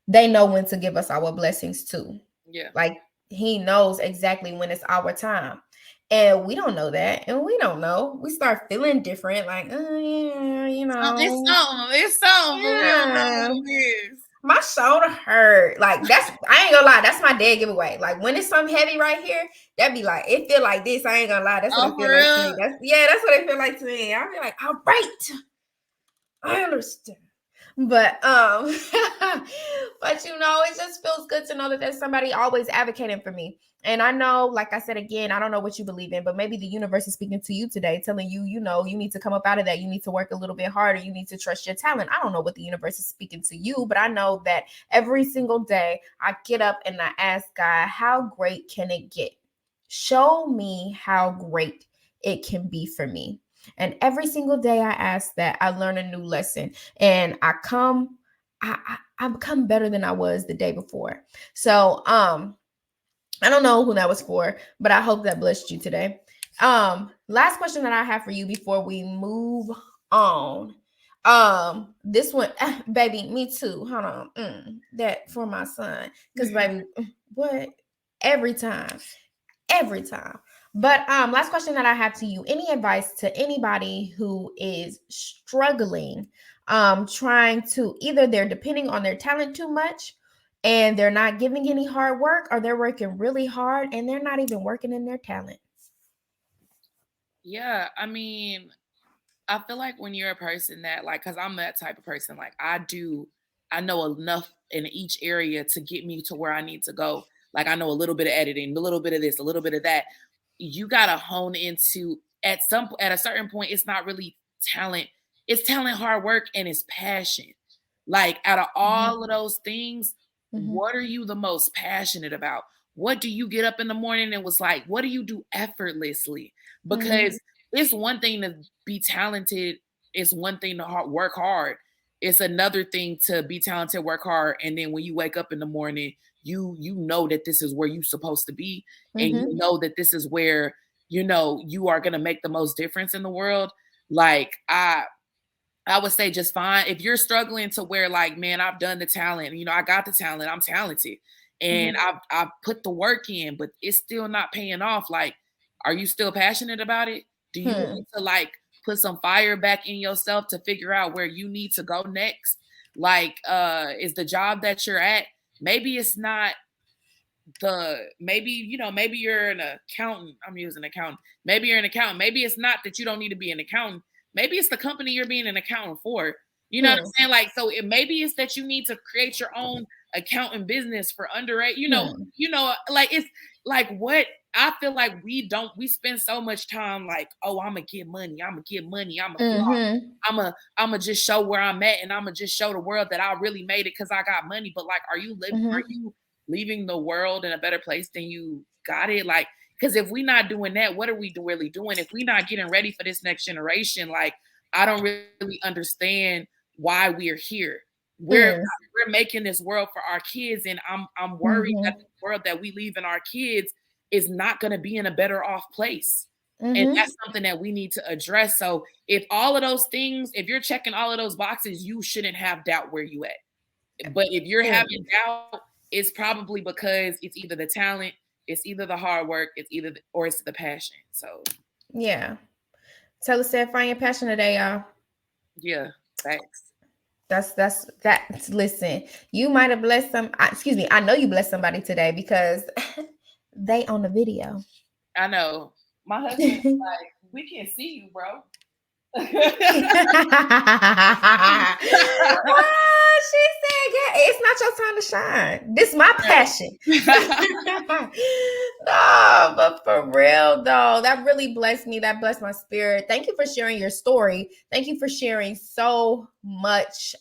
they know when to give us our blessings too. Yeah. Like he knows exactly when it's our time. And we don't know that. And we don't know. We start feeling different. Like, oh, yeah, you know. It's something, but we don't know what it is. My shoulder hurt. Like, that's, I ain't gonna lie. That's my dead giveaway. Like, when it's something heavy right here, that be like, it feel like this. I ain't gonna lie. That's what it feel like to me. That's what it feel like to me. I be like, all right. I understand. But but it just feels good to know that there's somebody always advocating for me. And I know, like I said again, I don't know what you believe in, but maybe the universe is speaking to you today, telling you, you need to come up out of that. You need to work a little bit harder. You need to trust your talent. I don't know what the universe is speaking to you, but I know that every single day I get up and I ask God, how great can it get? Show me how great it can be for me. And every single day I ask that, I learn a new lesson, and I become better than I was the day before. So I don't know who that was for, but I hope that blessed you today. Last question that I have for you before we move on. This one, baby, me too. Hold on. That for my son. Because baby, what? Every time. But last question that I have to you. Any advice to anybody who is struggling, trying to, either they're depending on their talent too much and they're not giving any hard work, or they're working really hard and they're not even working in their talent? Yeah, I mean, I feel like when you're a person that like, cause I'm that type of person, like I know enough in each area to get me to where I need to go. Like I know a little bit of editing, a little bit of this, a little bit of that. You gotta hone into at a certain point, it's not really talent, it's talent, hard work, and it's passion. Like out of all of those things, what are you the most passionate about? What do you get up in the morning and was like, what do you do effortlessly? Because it's one thing to be talented. It's one thing to work hard. It's another thing to be talented, work hard, and then when you wake up in the morning, you know that this is where you're supposed to be, and you know that this is where you are gonna make the most difference in the world. Like I would say just fine. If you're struggling to where like, man, I've done the talent, I got the talent, I'm talented, and I've put the work in, but it's still not paying off. Like, are you still passionate about it? Do you need to like put some fire back in yourself to figure out where you need to go next? Like, is the job that you're at, maybe it's not maybe you're an accountant. I'm using accountant. Maybe you're an accountant. Maybe it's not that you don't need to be an accountant. Maybe it's the company you're being an accountant for. You know what I'm saying? Like, so maybe it's that you need to create your own accounting business for underage. Like it's like what I feel like we spend so much time like, oh, I'm gonna get money. I'm gonna just show where I'm at, and I'm gonna just show the world that I really made it because I got money. But like, are you leaving the world in a better place than you got it? Like, because if we're not doing that, what are we really doing? If we're not getting ready for this next generation, like, I don't really understand why we're here. We're making this world for our kids, and I'm worried that the world that we leave in our kids is not going to be in a better off place. And that's something that we need to address. So if all of those things, if you're checking all of those boxes, you shouldn't have doubt where you at. But if you're having doubt, it's probably because it's either the talent, it's either the hard work, or it's the passion. So yeah. Taylor said, find your passion today, y'all. Yeah, thanks. That's listen, you might have blessed I know you blessed somebody today because they on the video. I know. My husband's like, we can't see you, bro. She said, yeah, it's not your time to shine. This is my passion. No, but for real though, that really blessed me. That blessed my spirit. Thank you for sharing your story. Thank you for sharing so much,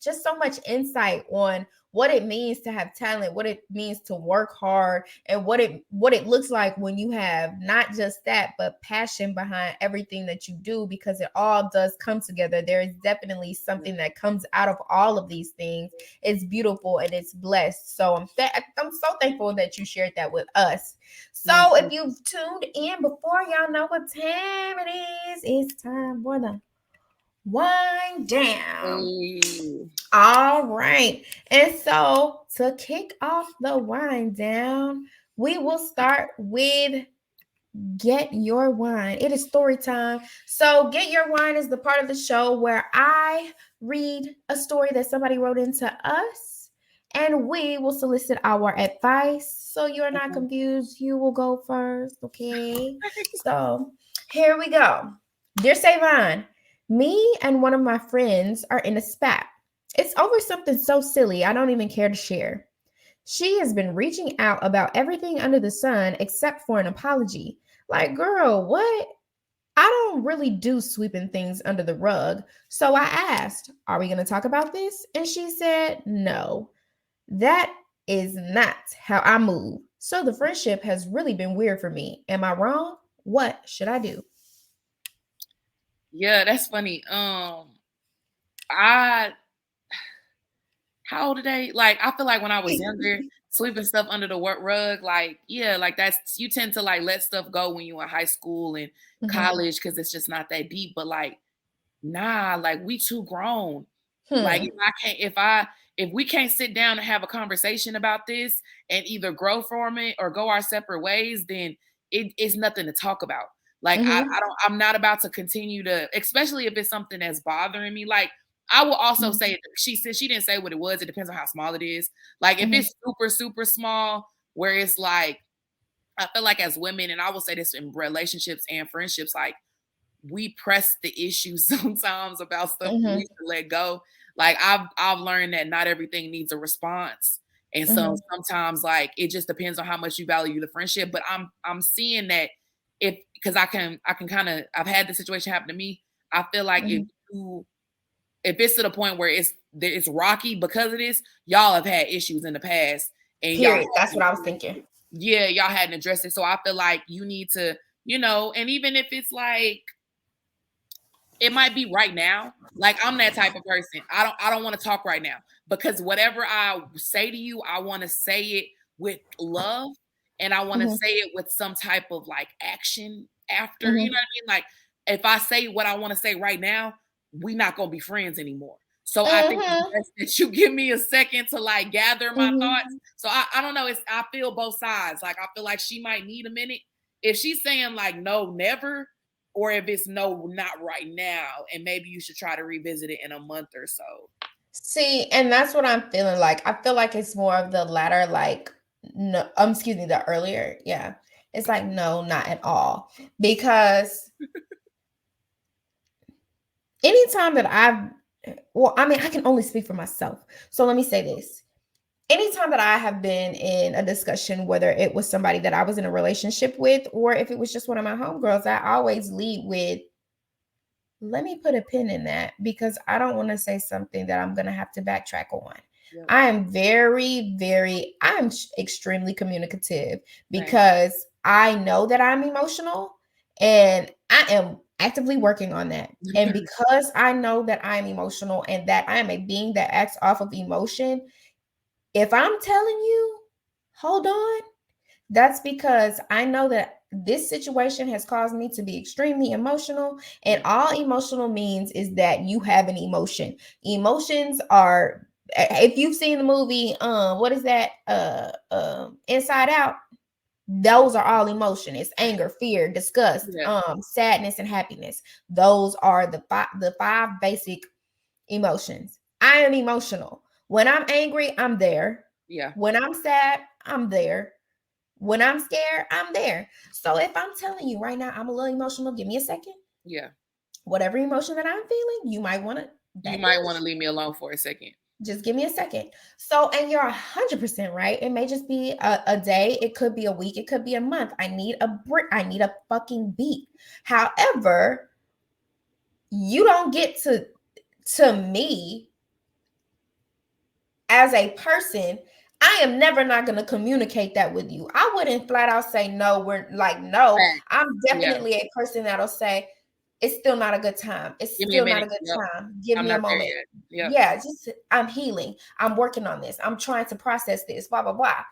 just so much insight on what it means to have talent, what it means to work hard, and what it looks like when you have not just that, but passion behind everything that you do, because it all does come together. There is definitely something that comes out of all of these things. It's beautiful and it's blessed. So I'm so thankful that you shared that with us. So if you've tuned in before, y'all know what time it is. It's time for the wind down. All right. And so to kick off the wind down, we will start with Get Your Wine. It is story time. So Get Your Wine is the part of the show where I read a story that somebody wrote into us, and we will solicit our advice. So you're not confused. You will go first. Okay. So here we go. Dear Savon, me and one of my friends are in a spat. It's over something so silly, I don't even care to share. She has been reaching out about everything under the sun except for an apology. Like, girl, what? I don't really do sweeping things under the rug. So I asked, are we going to talk about this? And she said, no, that is not how I move. So the friendship has really been weird for me. Am I wrong? What should I do? Yeah, that's funny. How old are they? Like, I feel like when I was younger, sweeping stuff under the rug, like, yeah, like that's, you tend to like let stuff go when you're in high school and college because it's just not that deep. But like, nah, like we too grown. Like if we can't sit down and have a conversation about this and either grow from it or go our separate ways, then it's nothing to talk about. Like I'm not about to continue to, especially if it's something that's bothering me. Like I will also say, she said she didn't say what it was. It depends on how small it is. Like if it's super, super small, where it's like, I feel like as women, and I will say this in relationships and friendships, like we press the issues sometimes about stuff we need to let go. Like I've learned that not everything needs a response. And so sometimes like it just depends on how much you value the friendship. But I'm seeing that because I can kind of, I've had the situation happen to me. I feel like if it's to the point where it's rocky because of this, y'all have had issues in the past. And period. That's what I was thinking. Yeah, y'all hadn't addressed it. So I feel like you need to and even if it's like, it might be right now. Like, I'm that type of person. I don't want to talk right now, because whatever I say to you, I want to say it with love, and I want to Mhm. say it with some type of like action after, you know Mhm. what I mean? Like, if I say what I want to say right now, we not going to be friends anymore. So I think it's Mhm. best that you give me a second to like gather my thoughts. Mhm. So I don't know. I feel both sides. Like, I feel like she might need a minute. If she's saying like no, never, or if it's no, not right now, and maybe you should try to revisit it in a month or so. See, and that's what I'm feeling like. I feel like it's more of the latter, like no, excuse me, the earlier. Yeah. It's like no, not at all. Because anytime that well, I mean, I can only speak for myself. So let me say this. Anytime that I have been in a discussion, whether it was somebody that I was in a relationship with, or if it was just one of my homegirls, I always lead with, let me put a pin in that because I don't want to say something that I'm going to have to backtrack on. Yep. I am I'm extremely communicative Same. because I know that I'm emotional and I am actively working on that. And because I know that I'm emotional and that I am a being that acts off of emotion, if I'm telling you, hold on, that's because I know that this situation has caused me to be extremely emotional. And Yeah. all emotional means is that you have an emotion. Emotions are, if you've seen the movie, what is that? Inside Out, those are all emotion. It's anger, fear, disgust, Yeah. sadness, and happiness. Those are the five basic emotions. I am emotional. When I'm angry, I'm there. Yeah. When I'm sad, I'm there. When I'm scared, I'm there. So if I'm telling you right now, I'm a little emotional, give me a second. Yeah. Whatever emotion that I'm feeling, you might want to You back might want up. to leave me alone for a second. Just give me a second. So, and you're 100% right. It may just be a day. It could be a week. It could be a month. I need a break. I need a fucking beat. However, you don't get to me as a person. I am never not going to communicate that with you. I wouldn't flat out say no. We're like, no. Facts. I'm Yeah. definitely a person that'll say, it's still not a good time. It's Give me a still not a minute. good Yep. time. Give I'm me a not there moment. yet. Yep. Yeah, just I'm healing. I'm working on this. I'm trying to process this, blah, blah, blah.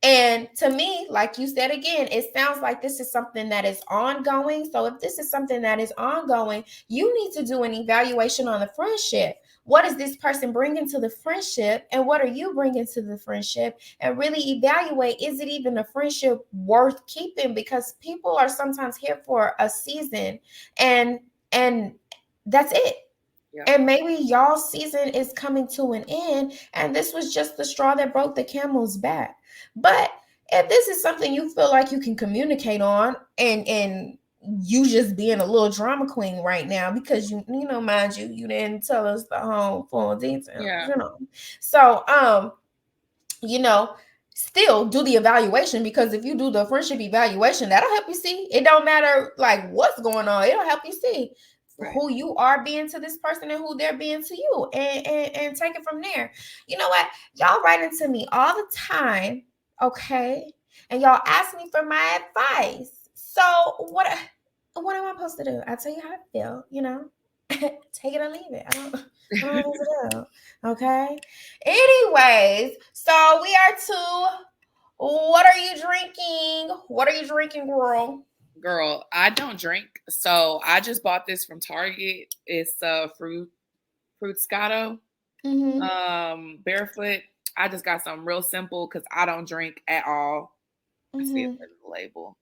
And to me, like you said again, it sounds like this is something that is ongoing. So if this is something that is ongoing, you need to do an evaluation on the friendship. What is this person bringing to the friendship? And what are you bringing to the friendship? And really evaluate, is it even a friendship worth keeping? Because people are sometimes here for a season and and that's it. Yeah. And maybe y'all season is coming to an end, and this was just the straw that broke the camel's back. But if this is something you feel like you can communicate on, and you just being a little drama queen right now because mind you didn't tell us the whole full details, Yeah. So you know, still do the evaluation because if you do the friendship evaluation, that'll help you see. It don't matter like what's going on. It'll help you see Right. who you are being to this person and who they're being to you and take it from there. You know what? Y'all write into me all the time, okay? And y'all ask me for my advice. So what am I supposed to do? I tell you how I feel, take it or leave it. I don't know what to do. Okay. Anyways, so we are to what are you drinking? What are you drinking, girl? Girl, I don't drink, so I just bought this from Target. It's Fruitscato, Mm-hmm. barefoot. I just got something real simple because I don't drink at all. I see it Mm-hmm. for the label.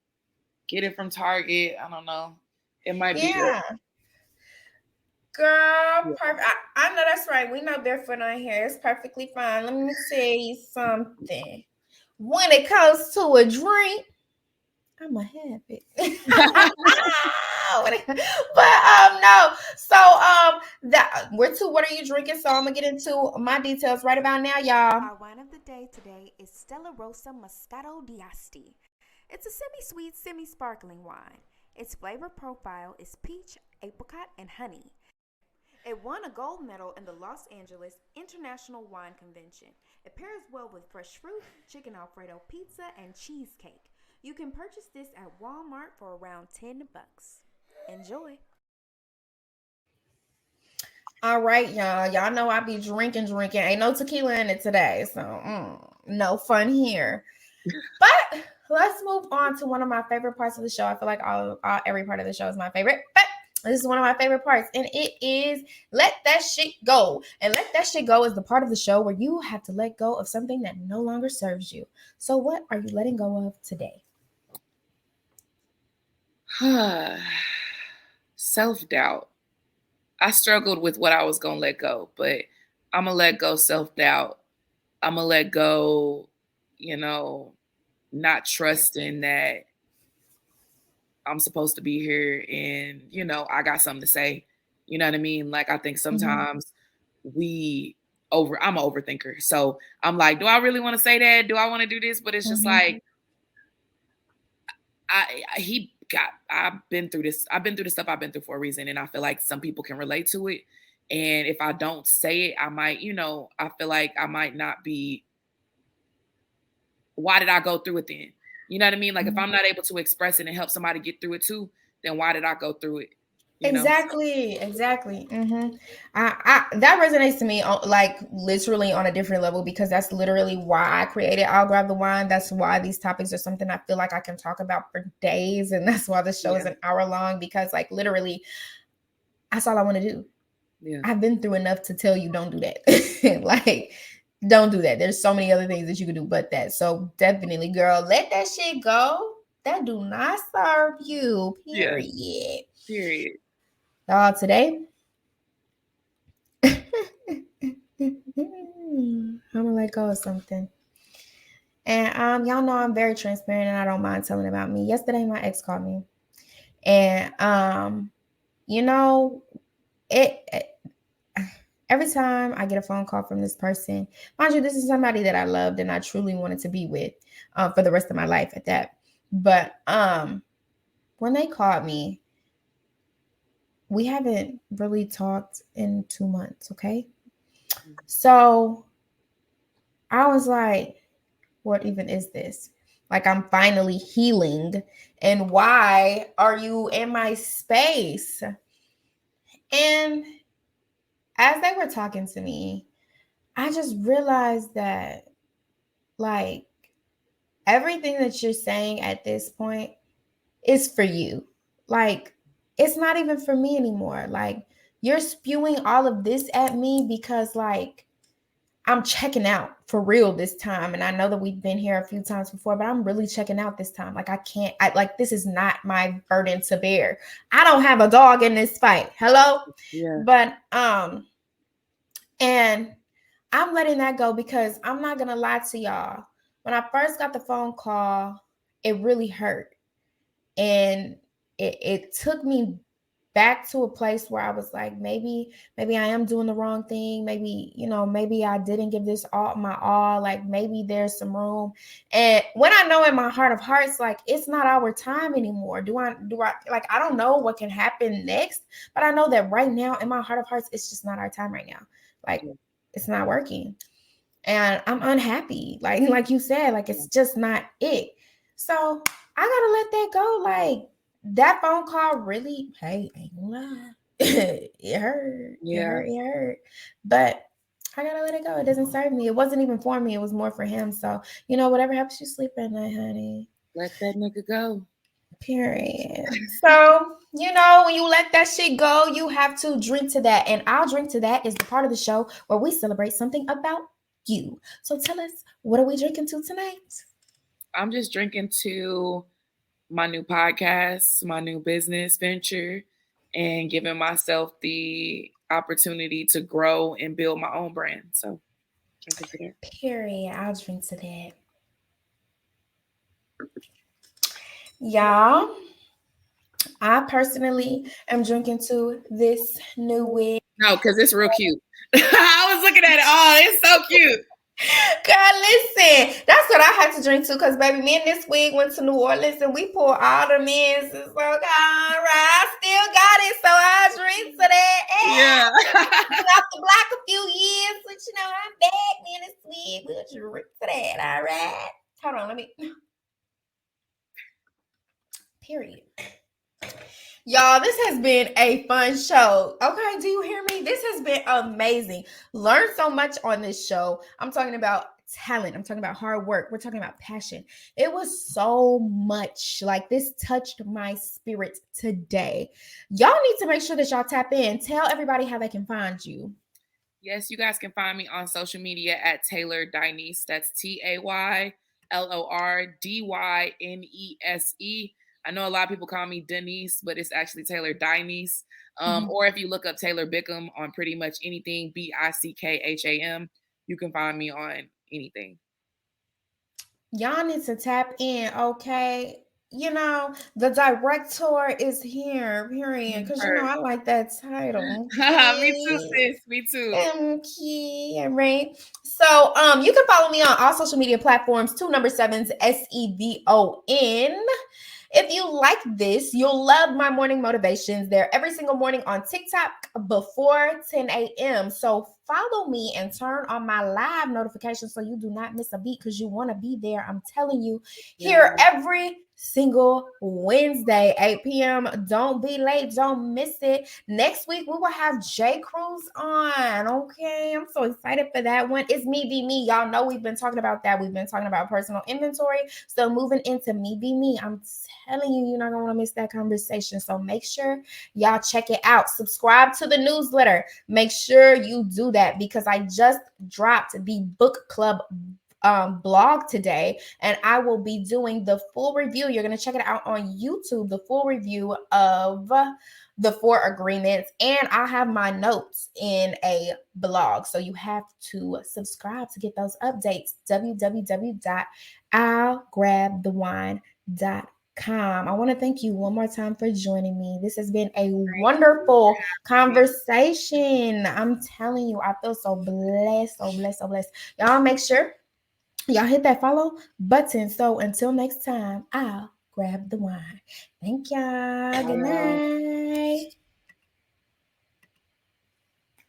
Get it from Target. I don't know. It might be good. Yeah. Girl, Yeah. perfect. I know that's right. We know barefoot on here. It's perfectly fine. Let me tell you something. When it comes to a drink, I'm a habit. But no. So that we're to what are you drinking? So I'm gonna get into my details right about now, y'all. Our wine of the day today is Stella Rosa Moscato d'Asti. It's a semi-sweet, semi-sparkling wine. Its flavor profile is peach, apricot, and honey. It won a gold medal in the Los Angeles International Wine Convention. It pairs well with fresh fruit, chicken Alfredo pizza, and cheesecake. You can purchase this at Walmart for around $10. Enjoy. All right, y'all. Y'all know I be drinking. Ain't no tequila in it today, so no fun here. But let's move on to one of my favorite parts of the show. I feel like every part of the show is my favorite, but this is one of my favorite parts, and it is Let That Shit Go. And Let That Shit Go is the part of the show where you have to let go of something that no longer serves you. So what are you letting go of today? Self-doubt. I struggled with what I was going to let go, but I'm going to let go self-doubt. I'm going to let go, not trusting that I'm supposed to be here and, I got something to say. You know what I mean? Like, I think sometimes I'm an overthinker. So I'm like, do I really want to say that? Do I want to do this? But it's just like, I've been through this. I've been through the stuff I've been through for a reason. And I feel like some people can relate to it. And if I don't say it, I might, I feel like I might not be. Why did I go through it then? You know what I mean? Like if I'm not able to express it and help somebody get through it too, then why did I go through it? Exactly. That resonates to me like literally on a different level, because that's literally why I created I'll Grab the Wine. That's why these topics are something I feel like I can talk about for days, and that's why the show is an hour long, because like literally that's all I want to do. I've been through enough to tell you don't do that. Like don't do that. There's so many other things that you can do but that. So definitely, girl, let that shit go. That do not serve you. Period. Period. Today, I'm gonna let go of something. And y'all know I'm very transparent and I don't mind telling about me. Yesterday, my ex called me. And every time I get a phone call from this person, mind you, this is somebody that I loved and I truly wanted to be with for the rest of my life at that. But when they called me, we haven't really talked in 2 months, okay? So I was like, what even is this? Like, I'm finally healing. And why are you in my space? And as they were talking to me, I just realized that, like, everything that you're saying at this point is for you. Like, it's not even for me anymore. Like, you're spewing all of this at me because, like, I'm checking out for real this time. And I know that we've been here a few times before, but I'm really checking out this time. Like, this is not my burden to bear. I don't have a dog in this fight. Hello? Yeah. But, and I'm letting that go because I'm not going to lie to y'all. When I first got the phone call, it really hurt. And it took me back to a place where I was like, maybe I am doing the wrong thing. Maybe, maybe I didn't give this all my all. Like maybe there's some room. And when I know in my heart of hearts, like it's not our time anymore. Do I like, I don't know what can happen next, but I know that right now in my heart of hearts, it's just not our time right now. Like it's not working. And I'm unhappy. Like you said, like it's just not it. So I gotta let that go. Like that phone call really, hey, ain't gonna lie. It hurt. Yeah. It hurt. But I gotta let it go. It doesn't serve me. It wasn't even for me. It was more for him. So, whatever helps you sleep at night, honey. Let that nigga go. Period. So, when you let that shit go, you have to drink to that. And I'll drink to that is the part of the show where we celebrate something about you. So tell us, what are we drinking to tonight? I'm just drinking to my new podcast, my new business venture, and giving myself the opportunity to grow and build my own brand. So drinking to that. Period. I'll drink to that. Y'all, I personally am drinking to this new wig. No, because it's real cute. I was looking at it. Oh, it's so cute. Girl, listen, that's what I had to drink to, because baby, me and this wig went to New Orleans and we poured all the men's. So, all right, I still got it, so I drink to that. Yeah. Been off the block a few years, but I'm back, me and this wig. We'll drink to that, all right? Hold on, let me. Period. Y'all, this has been a fun show. Okay, do you hear me? This has been amazing. Learn so much on this show. I'm talking about talent. I'm talking about hard work. We're talking about passion. It was so much. Like, this touched my spirit today. Y'all need to make sure that y'all tap in. Tell everybody how they can find you. Yes, you guys can find me on social media at Taylor Dynese. That's TaylorDynese. I know a lot of people call me Denise, but it's actually Taylor Dynese. Or if you look up Taylor Bickham on pretty much anything, Bickham, you can find me on anything. Y'all need to tap in, okay? You know, the director is here, period. Because, you know, I like that title. Me too, sis. Me too. Okay, right. So, you can follow me on all social media platforms, 2 SEVON. If you like this, you'll love my morning motivations. They're every single morning on TikTok before 10 a.m. So follow me and turn on my live notifications so you do not miss a beat, because you want to be there. I'm telling you, here every single Wednesday, 8 p.m. Don't be late. Don't miss it. Next week, we will have J. Cruz on. Okay, I'm so excited for that one. It's Me Be Me. Y'all know we've been talking about that. We've been talking about personal inventory. So moving into Me Be Me, I'm telling you, you're not going to want to miss that conversation. So make sure y'all check it out. Subscribe to the newsletter. Make sure you do that, because I just dropped the book club blog today, and I will be doing the full review. You're going to check it out on YouTube, the full review of the 4 agreements, and I'll have my notes in a blog. So you have to subscribe to get those updates. www.illgrabthewine.com. I want to thank you one more time for joining me. This has been a wonderful conversation. I'm telling you, I feel so blessed, so blessed, so blessed. Y'all make sure y'all hit that follow button. So until next time, I'll grab the wine. Thank y'all. Good night.